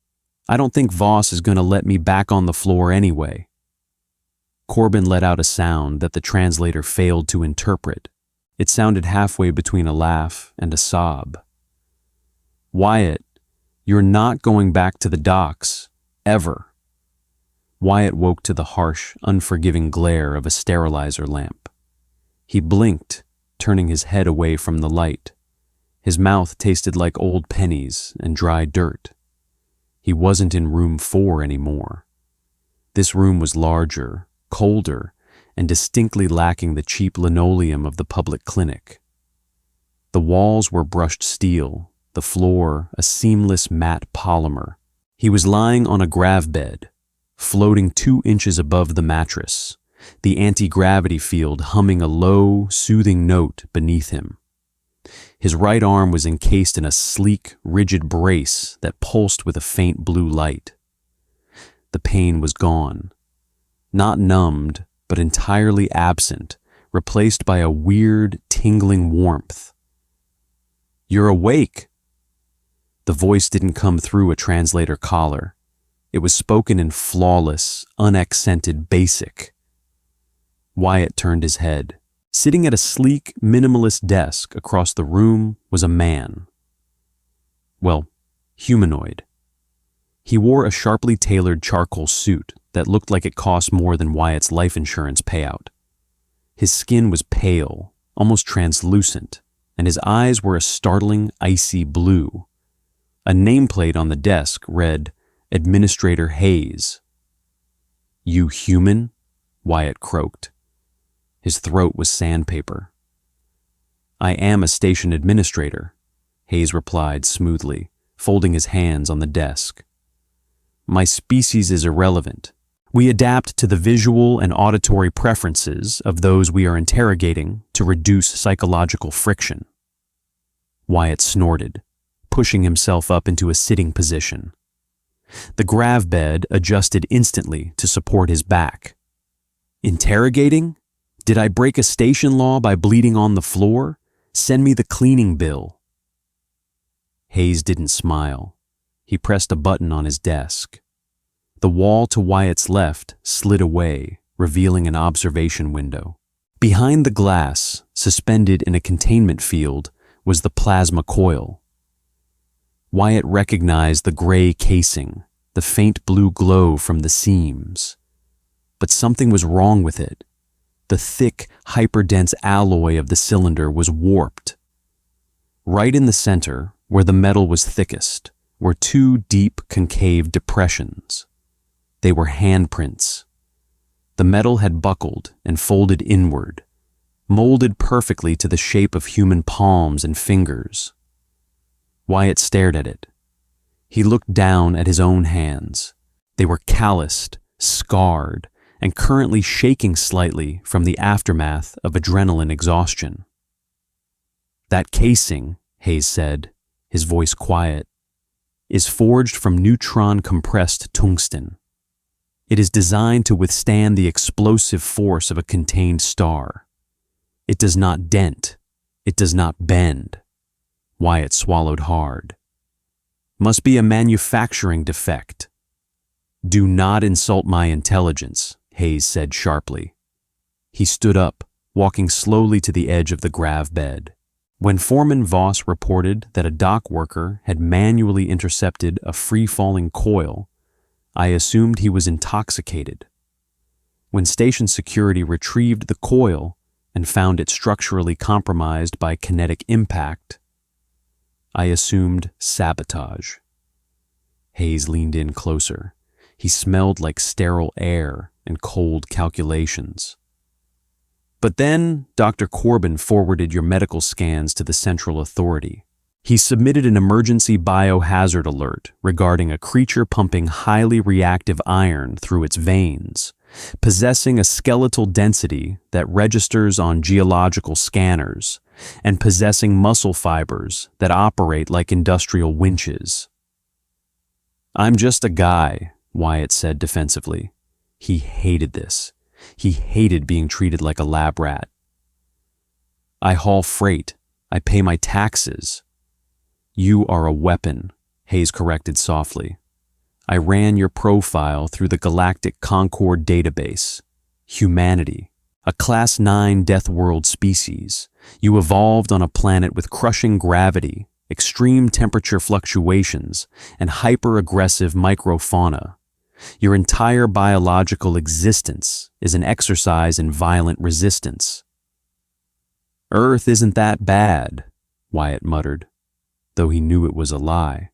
I don't think Voss is going to let me back on the floor anyway." Corbin let out a sound that the translator failed to interpret. It sounded halfway between a laugh and a sob. "Wyatt, you're not going back to the docks, ever." Wyatt woke to the harsh, unforgiving glare of a sterilizer lamp. He blinked, turning his head away from the light. His mouth tasted like old pennies and dry dirt. He wasn't in room 4 anymore. This room was larger, colder, and distinctly lacking the cheap linoleum of the public clinic. The walls were brushed steel, the floor a seamless matte polymer. He was lying on a grav bed, floating 2 inches above the mattress, the anti-gravity field humming a low, soothing note beneath him. His right arm was encased in a sleek, rigid brace that pulsed with a faint blue light. The pain was gone. Not numbed, but entirely absent, replaced by a weird, tingling warmth. "You're awake." The voice didn't come through a translator collar. It was spoken in flawless, unaccented basic. Wyatt turned his head. Sitting at a sleek, minimalist desk across the room was a man. Well, humanoid. He wore a sharply tailored charcoal suit that looked like it cost more than Wyatt's life insurance payout. His skin was pale, almost translucent, and his eyes were a startling, icy blue. A nameplate on the desk read, "Administrator Hayes." "You human?" Wyatt croaked. His throat was sandpaper. "I am a station administrator," Hayes replied smoothly, folding his hands on the desk. "My species is irrelevant. We adapt to the visual and auditory preferences of those we are interrogating to reduce psychological friction." Wyatt snorted, pushing himself up into a sitting position. The grav bed adjusted instantly to support his back. "Interrogating? Did I break a station law by bleeding on the floor? Send me the cleaning bill." Hayes didn't smile. He pressed a button on his desk. The wall to Wyatt's left slid away, revealing an observation window. Behind the glass, suspended in a containment field, was the plasma coil. Wyatt recognized the gray casing, the faint blue glow from the seams. But something was wrong with it. The thick, hyperdense alloy of the cylinder was warped. Right in the center, where the metal was thickest, were 2 deep, concave depressions. They were handprints. The metal had buckled and folded inward, molded perfectly to the shape of human palms and fingers. Wyatt stared at it. He looked down at his own hands. They were calloused, scarred, and currently shaking slightly from the aftermath of adrenaline exhaustion. "That casing," Hayes said, his voice quiet, "is forged from neutron-compressed tungsten. It is designed to withstand the explosive force of a contained star. It does not dent. It does not bend." Wyatt swallowed hard. "Must be a manufacturing defect." "Do not insult my intelligence," Hayes said sharply. He stood up, walking slowly to the edge of the grav bed. When Foreman Voss reported that a dock worker had manually intercepted a free-falling coil, I assumed he was intoxicated. When station security retrieved the coil and found it structurally compromised by kinetic impact, I assumed sabotage. Hayes leaned in closer. He smelled like sterile air and cold calculations. "But then Dr. Corbin forwarded your medical scans to the Central Authority. He submitted an emergency biohazard alert regarding a creature pumping highly reactive iron through its veins, possessing a skeletal density that registers on geological scanners, and possessing muscle fibers that operate like industrial winches." "I'm just a guy," Wyatt said defensively. He hated this. He hated being treated like a lab rat. I haul freight. I pay my taxes. You are a weapon, Hayes corrected softly. I ran your profile through the Galactic Concord database. Humanity, a Class 9 Death World species. You evolved on a planet with crushing gravity, extreme temperature fluctuations, and hyper-aggressive microfauna. Your entire biological existence is an exercise in violent resistance. Earth isn't that bad, Wyatt muttered, though he knew it was a lie.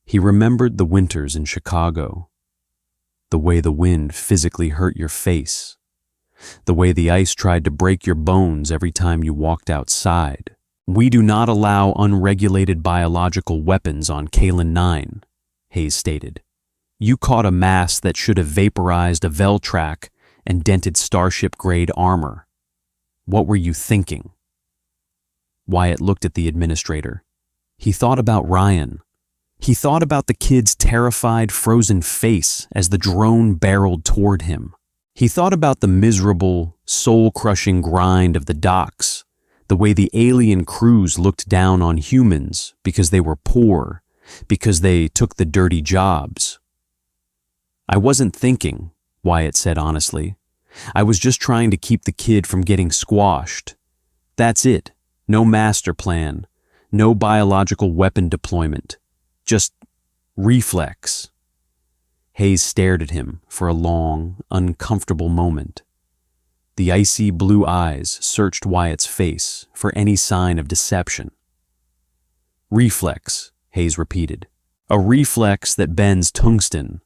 He remembered the winters in Chicago, the way the wind physically hurt your face, the way the ice tried to break your bones every time you walked outside. We do not allow unregulated biological weapons on Kalen 9, Hayes stated. You caught a mass that should have vaporized a Veltrac and dented Starship-grade armor. What were you thinking? Wyatt looked at the administrator. He thought about Ryan. He thought about the kid's terrified, frozen face as the drone barreled toward him. He thought about the miserable, soul-crushing grind of the docks, the way the alien crews looked down on humans because they were poor, because they took the dirty jobs. I wasn't thinking, Wyatt said honestly. I was just trying to keep the kid from getting squashed. That's it. No master plan. No biological weapon deployment. Just reflex. Hayes stared at him for a long, uncomfortable moment. The icy blue eyes searched Wyatt's face for any sign of deception. Reflex, Hayes repeated. A reflex that bends tungsten.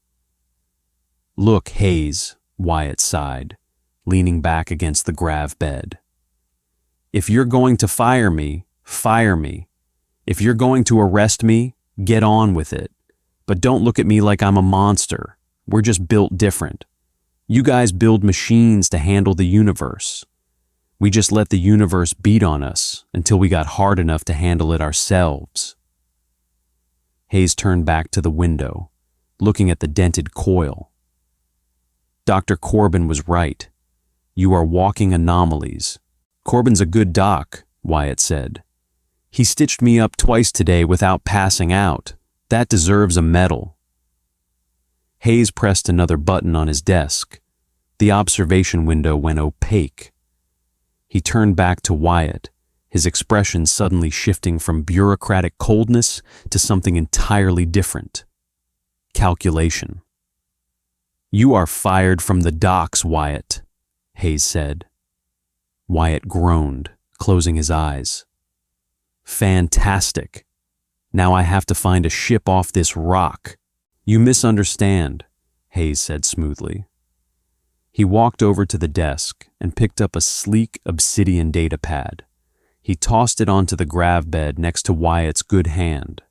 Look, Hayes, Wyatt sighed, leaning back against the grav bed. If you're going to fire me, fire me. If you're going to arrest me, get on with it. But don't look at me like I'm a monster. We're just built different. You guys build machines to handle the universe. We just let the universe beat on us until we got hard enough to handle it ourselves. Hayes turned back to the window, looking at the dented coil. Dr. Corbin was right. You are walking anomalies. Corbin's a good doc, Wyatt said. He stitched me up twice today without passing out. That deserves a medal. Hayes pressed another button on his desk. The observation window went opaque. He turned back to Wyatt, his expression suddenly shifting from bureaucratic coldness to something entirely different. Calculation. You are fired from the docks, Wyatt, Hayes said. Wyatt groaned, closing his eyes. Fantastic. Now I have to find a ship off this rock. You misunderstand, Hayes said smoothly. He walked over to the desk and picked up a sleek obsidian datapad. He tossed it onto the grav bed next to Wyatt's good hand.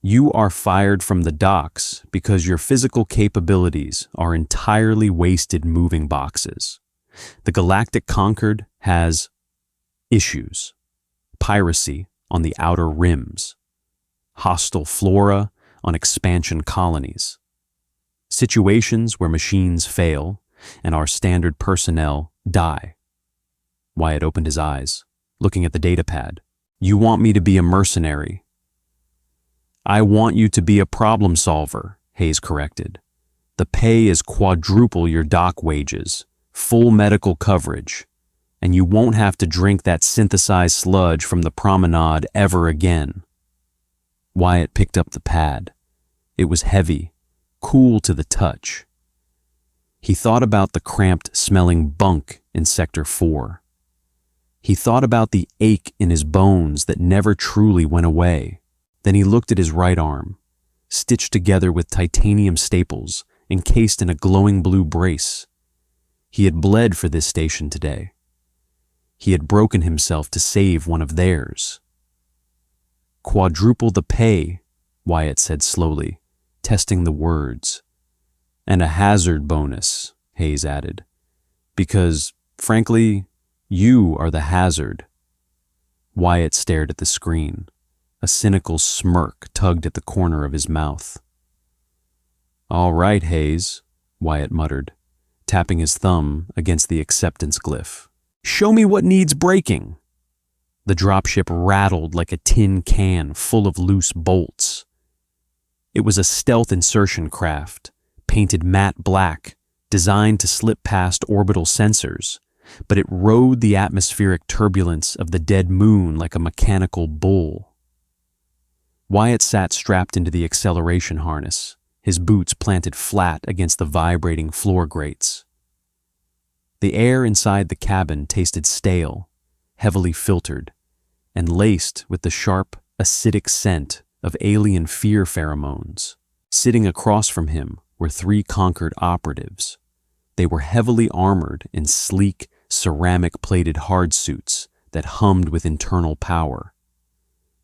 You are fired from the docks because your physical capabilities are entirely wasted moving boxes. The Galactic Concord has issues. Piracy on the outer rims. Hostile flora on expansion colonies. Situations where machines fail and our standard personnel die. Wyatt opened his eyes, looking at the datapad. You want me to be a mercenary. I want you to be a problem solver, Hayes corrected. The pay is quadruple your dock wages, full medical coverage, and you won't have to drink that synthesized sludge from the promenade ever again. Wyatt picked up the pad. It was heavy, cool to the touch. He thought about the cramped-smelling bunk in Sector 4. He thought about the ache in his bones that never truly went away. Then he looked at his right arm, stitched together with titanium staples, encased in a glowing blue brace. He had bled for this station today. He had broken himself to save one of theirs. Quadruple the pay, Wyatt said slowly, testing the words. And a hazard bonus, Hayes added. Because, frankly, you are the hazard. Wyatt stared at the screen. A cynical smirk tugged at the corner of his mouth. All right, Hayes, Wyatt muttered. tapping his thumb against the acceptance glyph. "Show me what needs breaking." The dropship rattled like a tin can full of loose bolts. It was a stealth insertion craft, painted matte black, designed to slip past orbital sensors, but it rode the atmospheric turbulence of the dead moon like a mechanical bull. Wyatt sat strapped into the acceleration harness, his boots planted flat against the vibrating floor grates. The air inside the cabin tasted stale, heavily filtered, and laced with the sharp, acidic scent of alien fear pheromones. Sitting across from him were 3 conquered operatives. They were heavily armored in sleek, ceramic-plated hard suits that hummed with internal power.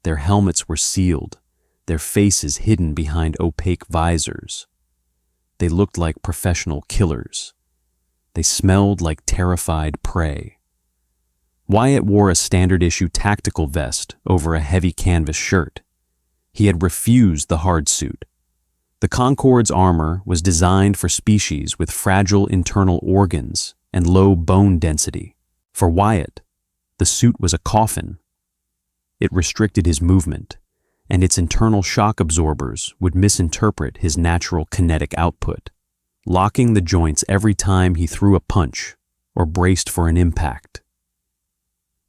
Their helmets were sealed, their faces hidden behind opaque visors. They looked like professional killers. They smelled like terrified prey. Wyatt wore a standard-issue tactical vest over a heavy canvas shirt. He had refused the hard suit. The Concorde's armor was designed for species with fragile internal organs and low bone density. For Wyatt, the suit was a coffin. It restricted his movement, and its internal shock absorbers would misinterpret his natural kinetic output, locking the joints every time he threw a punch or braced for an impact.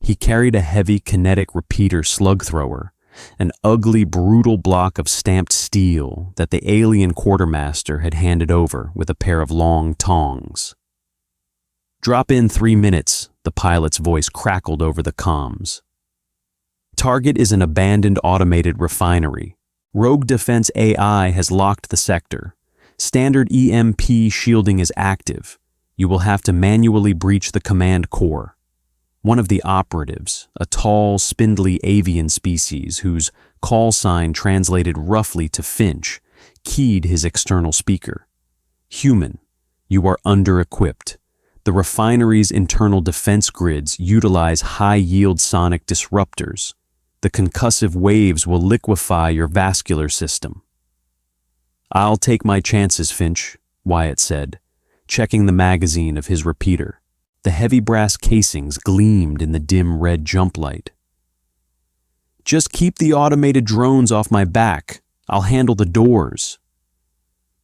He carried a heavy kinetic repeater slug thrower, an ugly, brutal block of stamped steel that the alien quartermaster had handed over with a pair of long tongs. "Drop in 3 minutes," the pilot's voice crackled over the comms. "Target is an abandoned automated refinery. Rogue Defense AI has locked the sector. Standard EMP shielding is active. You will have to manually breach the command core." One of the operatives, a tall, spindly avian species whose call sign translated roughly to Finch, keyed his external speaker. "Human, you are under-equipped. The refinery's internal defense grids utilize high-yield sonic disruptors. The concussive waves will liquefy your vascular system." "I'll take my chances, Finch," Wyatt said, checking the magazine of his repeater. The heavy brass casings gleamed in the dim red jump light. "Just keep the automated drones off my back. I'll handle the doors."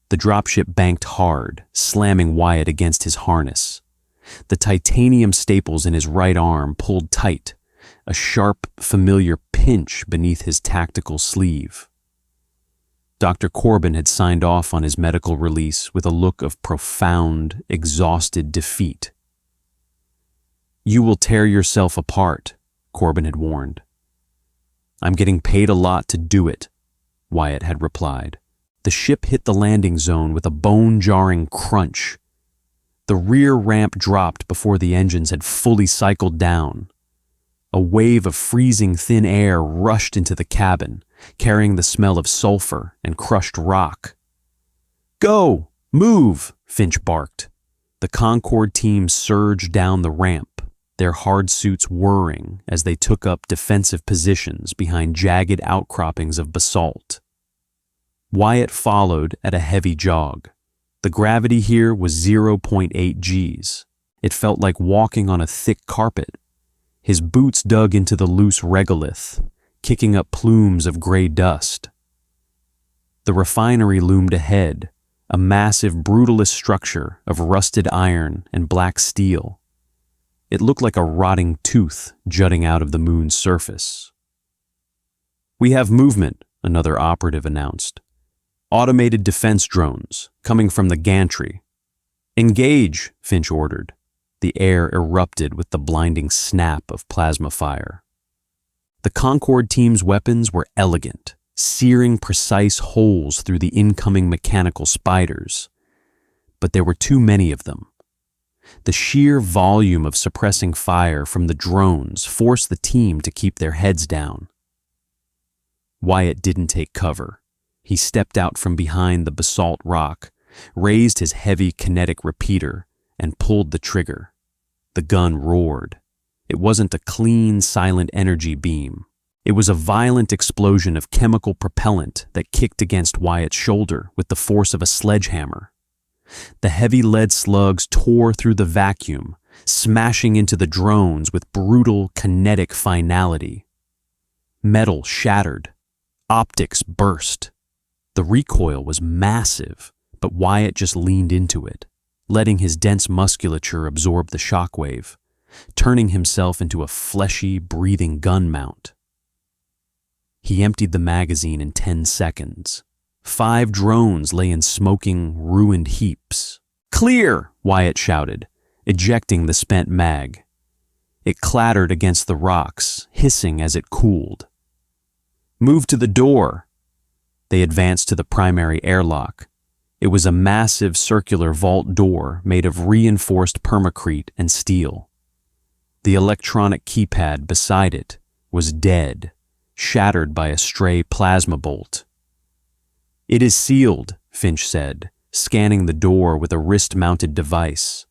The dropship banked hard, slamming Wyatt against his harness. The titanium staples in his right arm pulled tight, a sharp, familiar pinch beneath his tactical sleeve. Dr. Corbin had signed off on his medical release with a look of profound, exhausted defeat. "You will tear yourself apart," Corbin had warned. "I'm getting paid a lot to do it," Wyatt had replied. The ship hit the landing zone with a bone-jarring crunch. The rear ramp dropped before the engines had fully cycled down. A wave of freezing thin air rushed into the cabin, carrying the smell of sulfur and crushed rock. "Go! Move!" Finch barked. The Concorde team surged down the ramp, their hard suits whirring as they took up defensive positions behind jagged outcroppings of basalt. Wyatt followed at a heavy jog. The gravity here was 0.8 Gs. It felt like walking on a thick carpet. His boots dug into the loose regolith, kicking up plumes of gray dust. The refinery loomed ahead, a massive, brutalist structure of rusted iron and black steel. It looked like a rotting tooth jutting out of the moon's surface. "We have movement," another operative announced. "Automated defense drones, coming from the gantry." "Engage," Finch ordered. The air erupted with the blinding snap of plasma fire. The Concorde team's weapons were elegant, searing precise holes through the incoming mechanical spiders. But there were too many of them. The sheer volume of suppressing fire from the drones forced the team to keep their heads down. Wyatt didn't take cover. He stepped out from behind the basalt rock, raised his heavy kinetic repeater, and pulled the trigger. The gun roared. It wasn't a clean, silent energy beam. It was a violent explosion of chemical propellant that kicked against Wyatt's shoulder with the force of a sledgehammer. The heavy lead slugs tore through the vacuum, smashing into the drones with brutal kinetic finality. Metal shattered. Optics burst. The recoil was massive, but Wyatt just leaned into it, letting his dense musculature absorb the shockwave, turning himself into a fleshy, breathing gun mount. He emptied the magazine in 10 seconds. 5 drones lay in smoking, ruined heaps. "Clear!" Wyatt shouted, ejecting the spent mag. It clattered against the rocks, hissing as it cooled. "Move to the door." They advanced to the primary airlock. It was a massive circular vault door made of reinforced permacrete and steel. The electronic keypad beside it was dead, shattered by a stray plasma bolt. "It is sealed," Finch said, scanning the door with a wrist-mounted device.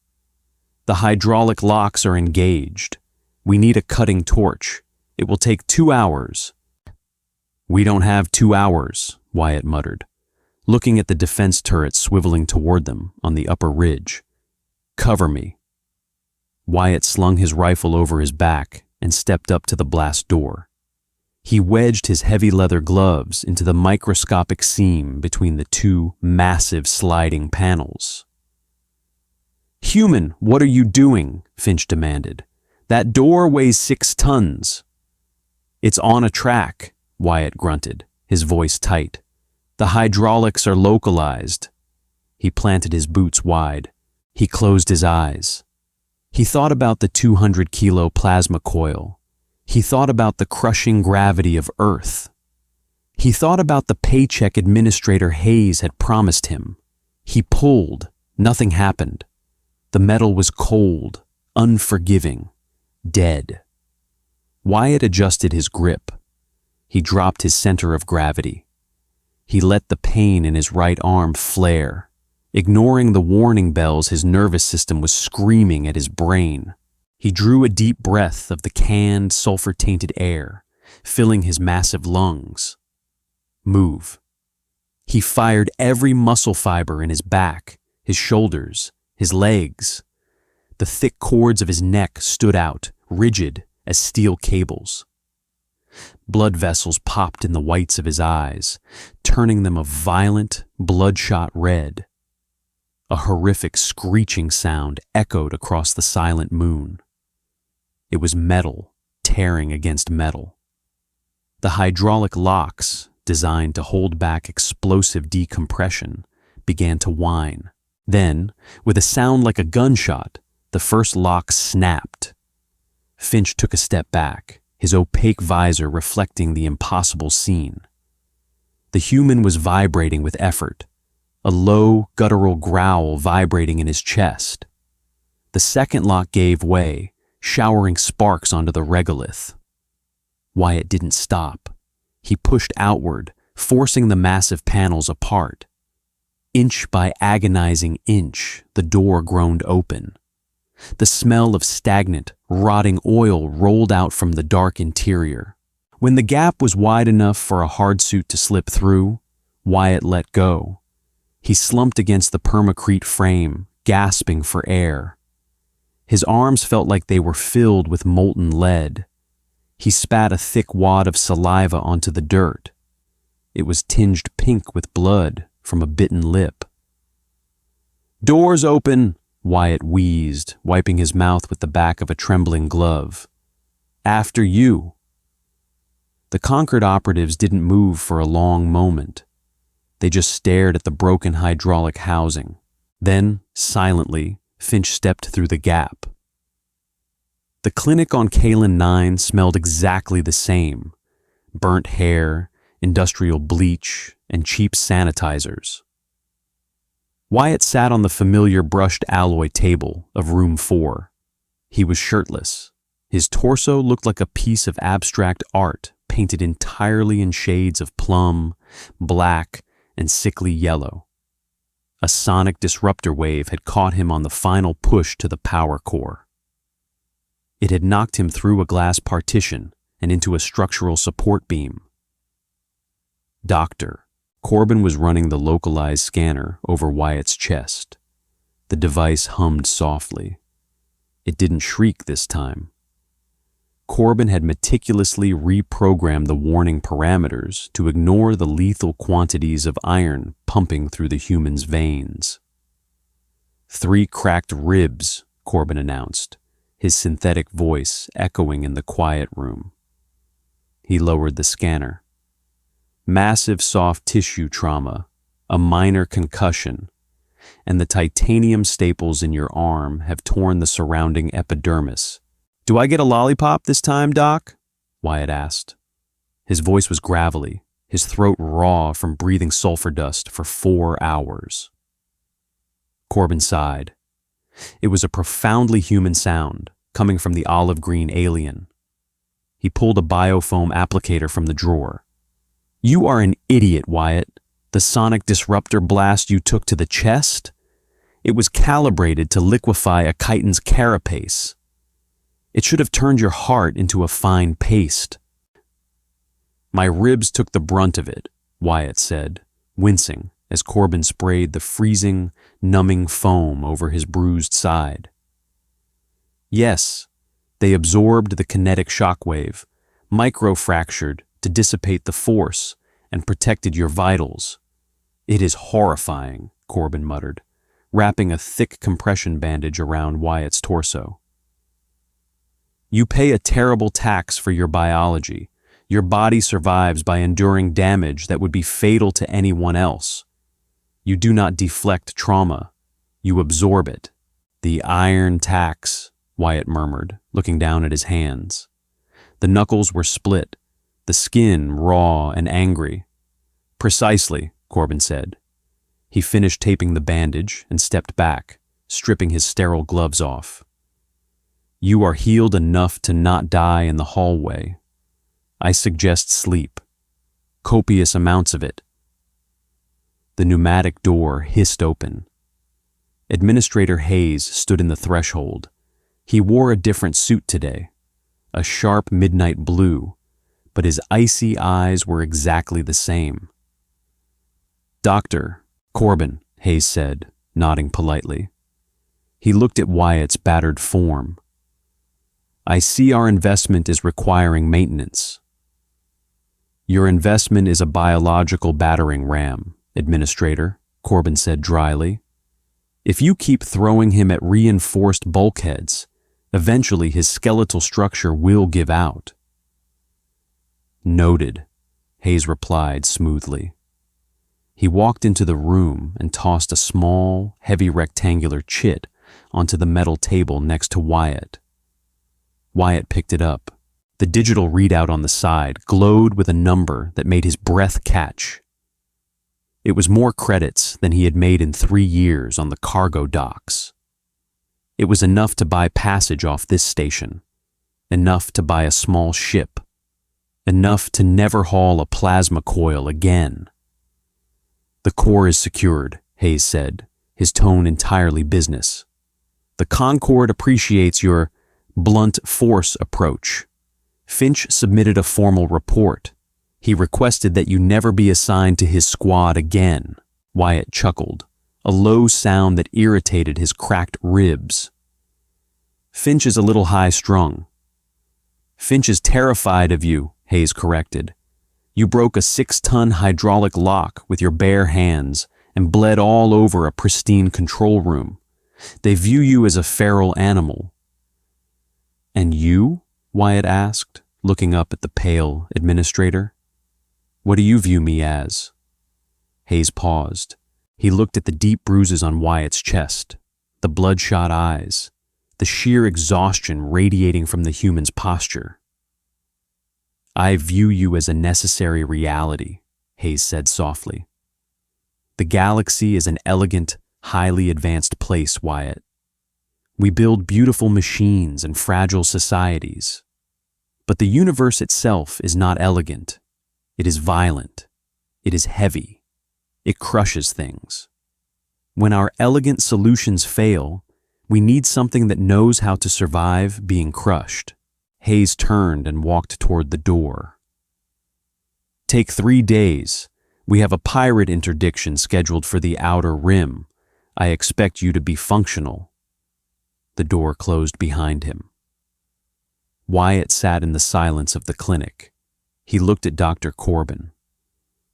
"The hydraulic locks are engaged. We need a cutting torch. It will take 2 hours." "We don't have 2 hours," Wyatt muttered, looking at the defense turrets swiveling toward them on the upper ridge. "Cover me." Wyatt slung his rifle over his back and stepped up to the blast door. He wedged his heavy leather gloves into the microscopic seam between the 2 massive sliding panels. "Human, what are you doing?" Finch demanded. "That door weighs 6 tons. "It's on a track," Wyatt grunted, his voice tight. "The hydraulics are localized." He planted his boots wide. He closed his eyes. He thought about the 200-kilo plasma coil. He thought about the crushing gravity of Earth. He thought about the paycheck Administrator Hayes had promised him. He pulled. Nothing happened. The metal was cold, unforgiving, dead. Wyatt adjusted his grip. He dropped his center of gravity. He let the pain in his right arm flare, ignoring the warning bells his nervous system was screaming at his brain. He drew a deep breath of the canned, sulfur-tainted air, filling his massive lungs. Move. He fired every muscle fiber in his back, his shoulders, his legs. The thick cords of his neck stood out, rigid as steel cables. Blood vessels popped in the whites of his eyes, turning them a violent, bloodshot red. A horrific screeching sound echoed across the silent moon. It was metal tearing against metal. The hydraulic locks, designed to hold back explosive decompression, began to whine. Then, with a sound like a gunshot, the first lock snapped. Finch took a step back, his opaque visor reflecting the impossible scene. The human was vibrating with effort, a low, guttural growl vibrating in his chest. The second lock gave way, showering sparks onto the regolith. Wyatt didn't stop. He pushed outward, forcing the massive panels apart. Inch by agonizing inch, the door groaned open. The smell of stagnant, rotting oil rolled out from the dark interior. When the gap was wide enough for a hard suit to slip through, Wyatt let go. He slumped against the permacrete frame, gasping for air. His arms felt like they were filled with molten lead. He spat a thick wad of saliva onto the dirt. It was tinged pink with blood from a bitten lip. "Doors open!" Wyatt wheezed, wiping his mouth with the back of a trembling glove. "After you." The conquered operatives didn't move for a long moment. They just stared at the broken hydraulic housing. Then, silently, Finch stepped through the gap. The clinic on Kalen 9 smelled exactly the same. Burnt hair, industrial bleach, and cheap sanitizers. Wyatt sat on the familiar brushed alloy table of room 4. He was shirtless. His torso looked like a piece of abstract art painted entirely in shades of plum, black, and sickly yellow. A sonic disruptor wave had caught him on the final push to the power core. It had knocked him through a glass partition and into a structural support beam. "Doctor." Corbin was running the localized scanner over Wyatt's chest. The device hummed softly. It didn't shriek this time. Corbin had meticulously reprogrammed the warning parameters to ignore the lethal quantities of iron pumping through the human's veins. 3 cracked ribs, Corbin announced, his synthetic voice echoing in the quiet room. He lowered the scanner. Massive soft tissue trauma, a minor concussion, and the titanium staples in your arm have torn the surrounding epidermis. "Do I get a lollipop this time, Doc?" Wyatt asked. His voice was gravelly, his throat raw from breathing sulfur dust for 4 hours. Corbin sighed. It was a profoundly human sound, coming from the olive-green alien. He pulled a biofoam applicator from the drawer. "You are an idiot, Wyatt. The sonic disruptor blast you took to the chest? It was calibrated to liquefy a chitin's carapace. It should have turned your heart into a fine paste." "My ribs took the brunt of it," Wyatt said, wincing as Corbin sprayed the freezing, numbing foam over his bruised side. "Yes, they absorbed the kinetic shockwave, microfractured to dissipate the force, and protected your vitals. It is horrifying," Corbin muttered, wrapping a thick compression bandage around Wyatt's torso. "You pay a terrible tax for your biology. Your body survives by enduring damage that would be fatal to anyone else. You do not deflect trauma. You absorb it." "The iron tax," Wyatt murmured, looking down at his hands. The knuckles were split, the skin raw and angry. "Precisely," Corbin said. He finished taping the bandage and stepped back, stripping his sterile gloves off. "You are healed enough to not die in the hallway. I suggest sleep. Copious amounts of it." The pneumatic door hissed open. Administrator Hayes stood in the threshold. He wore a different suit today, a sharp midnight blue, but his icy eyes were exactly the same. "Dr. Corbin," Hayes said, nodding politely. He looked at Wyatt's battered form. "I see our investment is requiring maintenance." "Your investment is a biological battering ram, Administrator," Corbin said dryly. "If you keep throwing him at reinforced bulkheads, eventually his skeletal structure will give out." "Noted," Hayes replied smoothly. He walked into the room and tossed a small, heavy rectangular chit onto the metal table next to Wyatt. Wyatt picked it up. The digital readout on the side glowed with a number that made his breath catch. It was more credits than he had made in 3 years on the cargo docks. It was enough to buy passage off this station, enough to buy a small ship, enough to never haul a plasma coil again. "The core is secured," Hayes said, his tone entirely business. "The Concorde appreciates your blunt force approach. Finch submitted a formal report. He requested that you never be assigned to his squad again." Wyatt chuckled, a low sound that irritated his cracked ribs. "Finch is a little high-strung." "Finch is terrified of you," Hayes corrected. "You broke a 6-ton hydraulic lock with your bare hands and bled all over a pristine control room. They view you as a feral animal." "And you?" Wyatt asked, looking up at the pale administrator. "What do you view me as?" Hayes paused. He looked at the deep bruises on Wyatt's chest, the bloodshot eyes, the sheer exhaustion radiating from the human's posture. "I view you as a necessary reality," Hayes said softly. "The galaxy is an elegant, highly advanced place, Wyatt. We build beautiful machines and fragile societies. But the universe itself is not elegant. It is violent. It is heavy. It crushes things. When our elegant solutions fail, we need something that knows how to survive being crushed." Hayes turned and walked toward the door. "Take 3 days. We have a pirate interdiction scheduled for the Outer Rim. I expect you to be functional." The door closed behind him. Wyatt sat in the silence of the clinic. He looked at Dr. Corbin.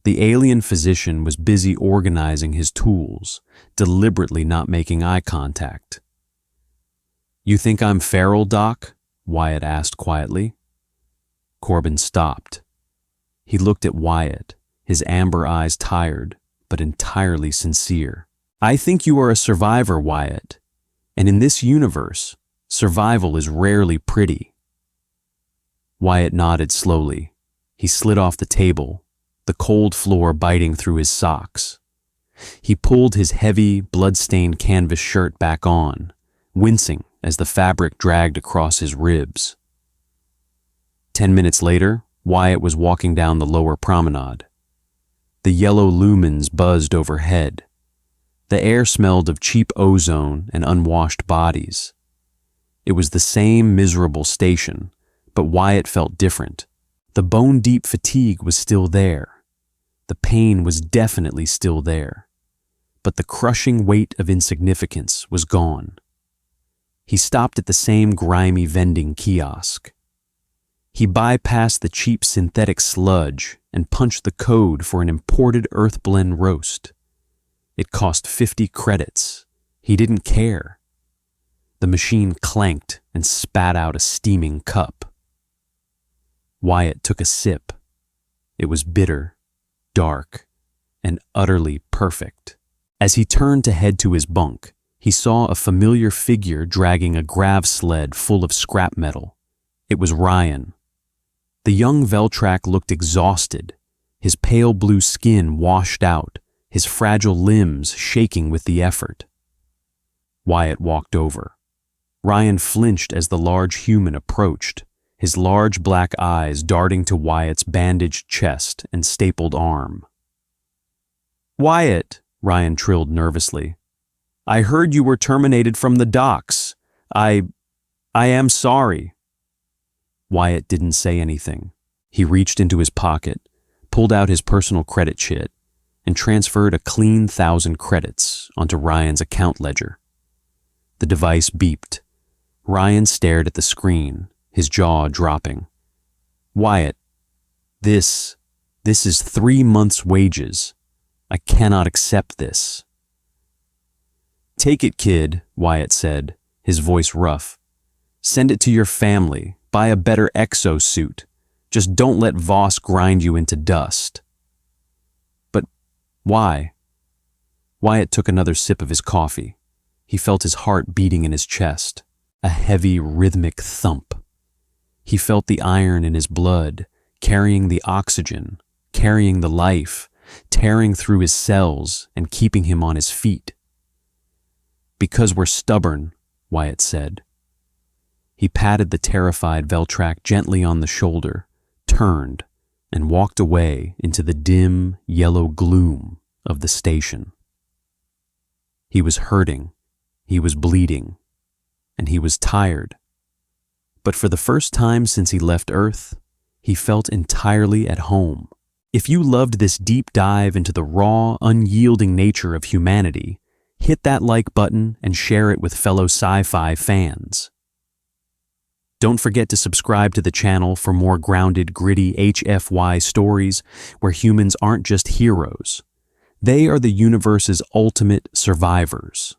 The alien physician was busy organizing his tools, deliberately not making eye contact. "You think I'm feral, Doc?" Wyatt asked quietly. Corbin stopped. He looked at Wyatt, his amber eyes tired, but entirely sincere. "I think you are a survivor, Wyatt, and in this universe, survival is rarely pretty." Wyatt nodded slowly. He slid off the table, the cold floor biting through his socks. He pulled his heavy, blood-stained canvas shirt back on, wincing as the fabric dragged across his ribs. 10 minutes later, Wyatt was walking down the lower promenade. The yellow lumens buzzed overhead. The air smelled of cheap ozone and unwashed bodies. It was the same miserable station, but Wyatt felt different. The bone-deep fatigue was still there. The pain was definitely still there. But the crushing weight of insignificance was gone. He stopped at the same grimy vending kiosk. He bypassed the cheap synthetic sludge and punched the code for an imported earthblend roast. It cost 50 credits. He didn't care. The machine clanked and spat out a steaming cup. Wyatt took a sip. It was bitter, dark, and utterly perfect. As he turned to head to his bunk, he saw a familiar figure dragging a grav sled full of scrap metal. It was Ryan. The young Veltrak looked exhausted, his pale blue skin washed out, his fragile limbs shaking with the effort. Wyatt walked over. Ryan flinched as the large human approached, his large black eyes darting to Wyatt's bandaged chest and stapled arm. "Wyatt," Ryan trilled nervously, "I heard you were terminated from the docks. I am sorry." Wyatt didn't say anything. He reached into his pocket, pulled out his personal credit sheet, and transferred a clean 1,000 credits onto Ryan's account ledger. The device beeped. Ryan stared at the screen, his jaw dropping. "Wyatt, this is 3 months' wages. I cannot accept this." "Take it, kid," Wyatt said, his voice rough. "Send it to your family. Buy a better exosuit. Just don't let Voss grind you into dust." "But why?" Wyatt took another sip of his coffee. He felt his heart beating in his chest, a heavy, rhythmic thump. He felt the iron in his blood, carrying the oxygen, carrying the life, tearing through his cells and keeping him on his feet. "Because we're stubborn," Wyatt said. He patted the terrified Veltrak gently on the shoulder, turned, and walked away into the dim, yellow gloom of the station. He was hurting, he was bleeding, and he was tired. But for the first time since he left Earth, he felt entirely at home. If you loved this deep dive into the raw, unyielding nature of humanity, hit that like button and share it with fellow sci-fi fans. Don't forget to subscribe to the channel for more grounded, gritty HFY stories where humans aren't just heroes. They are the universe's ultimate survivors.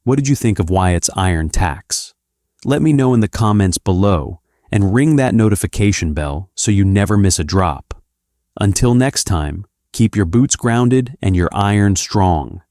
What did you think of Wyatt's iron tax? Let me know in the comments below and ring that notification bell so you never miss a drop. Until next time, keep your boots grounded and your iron strong.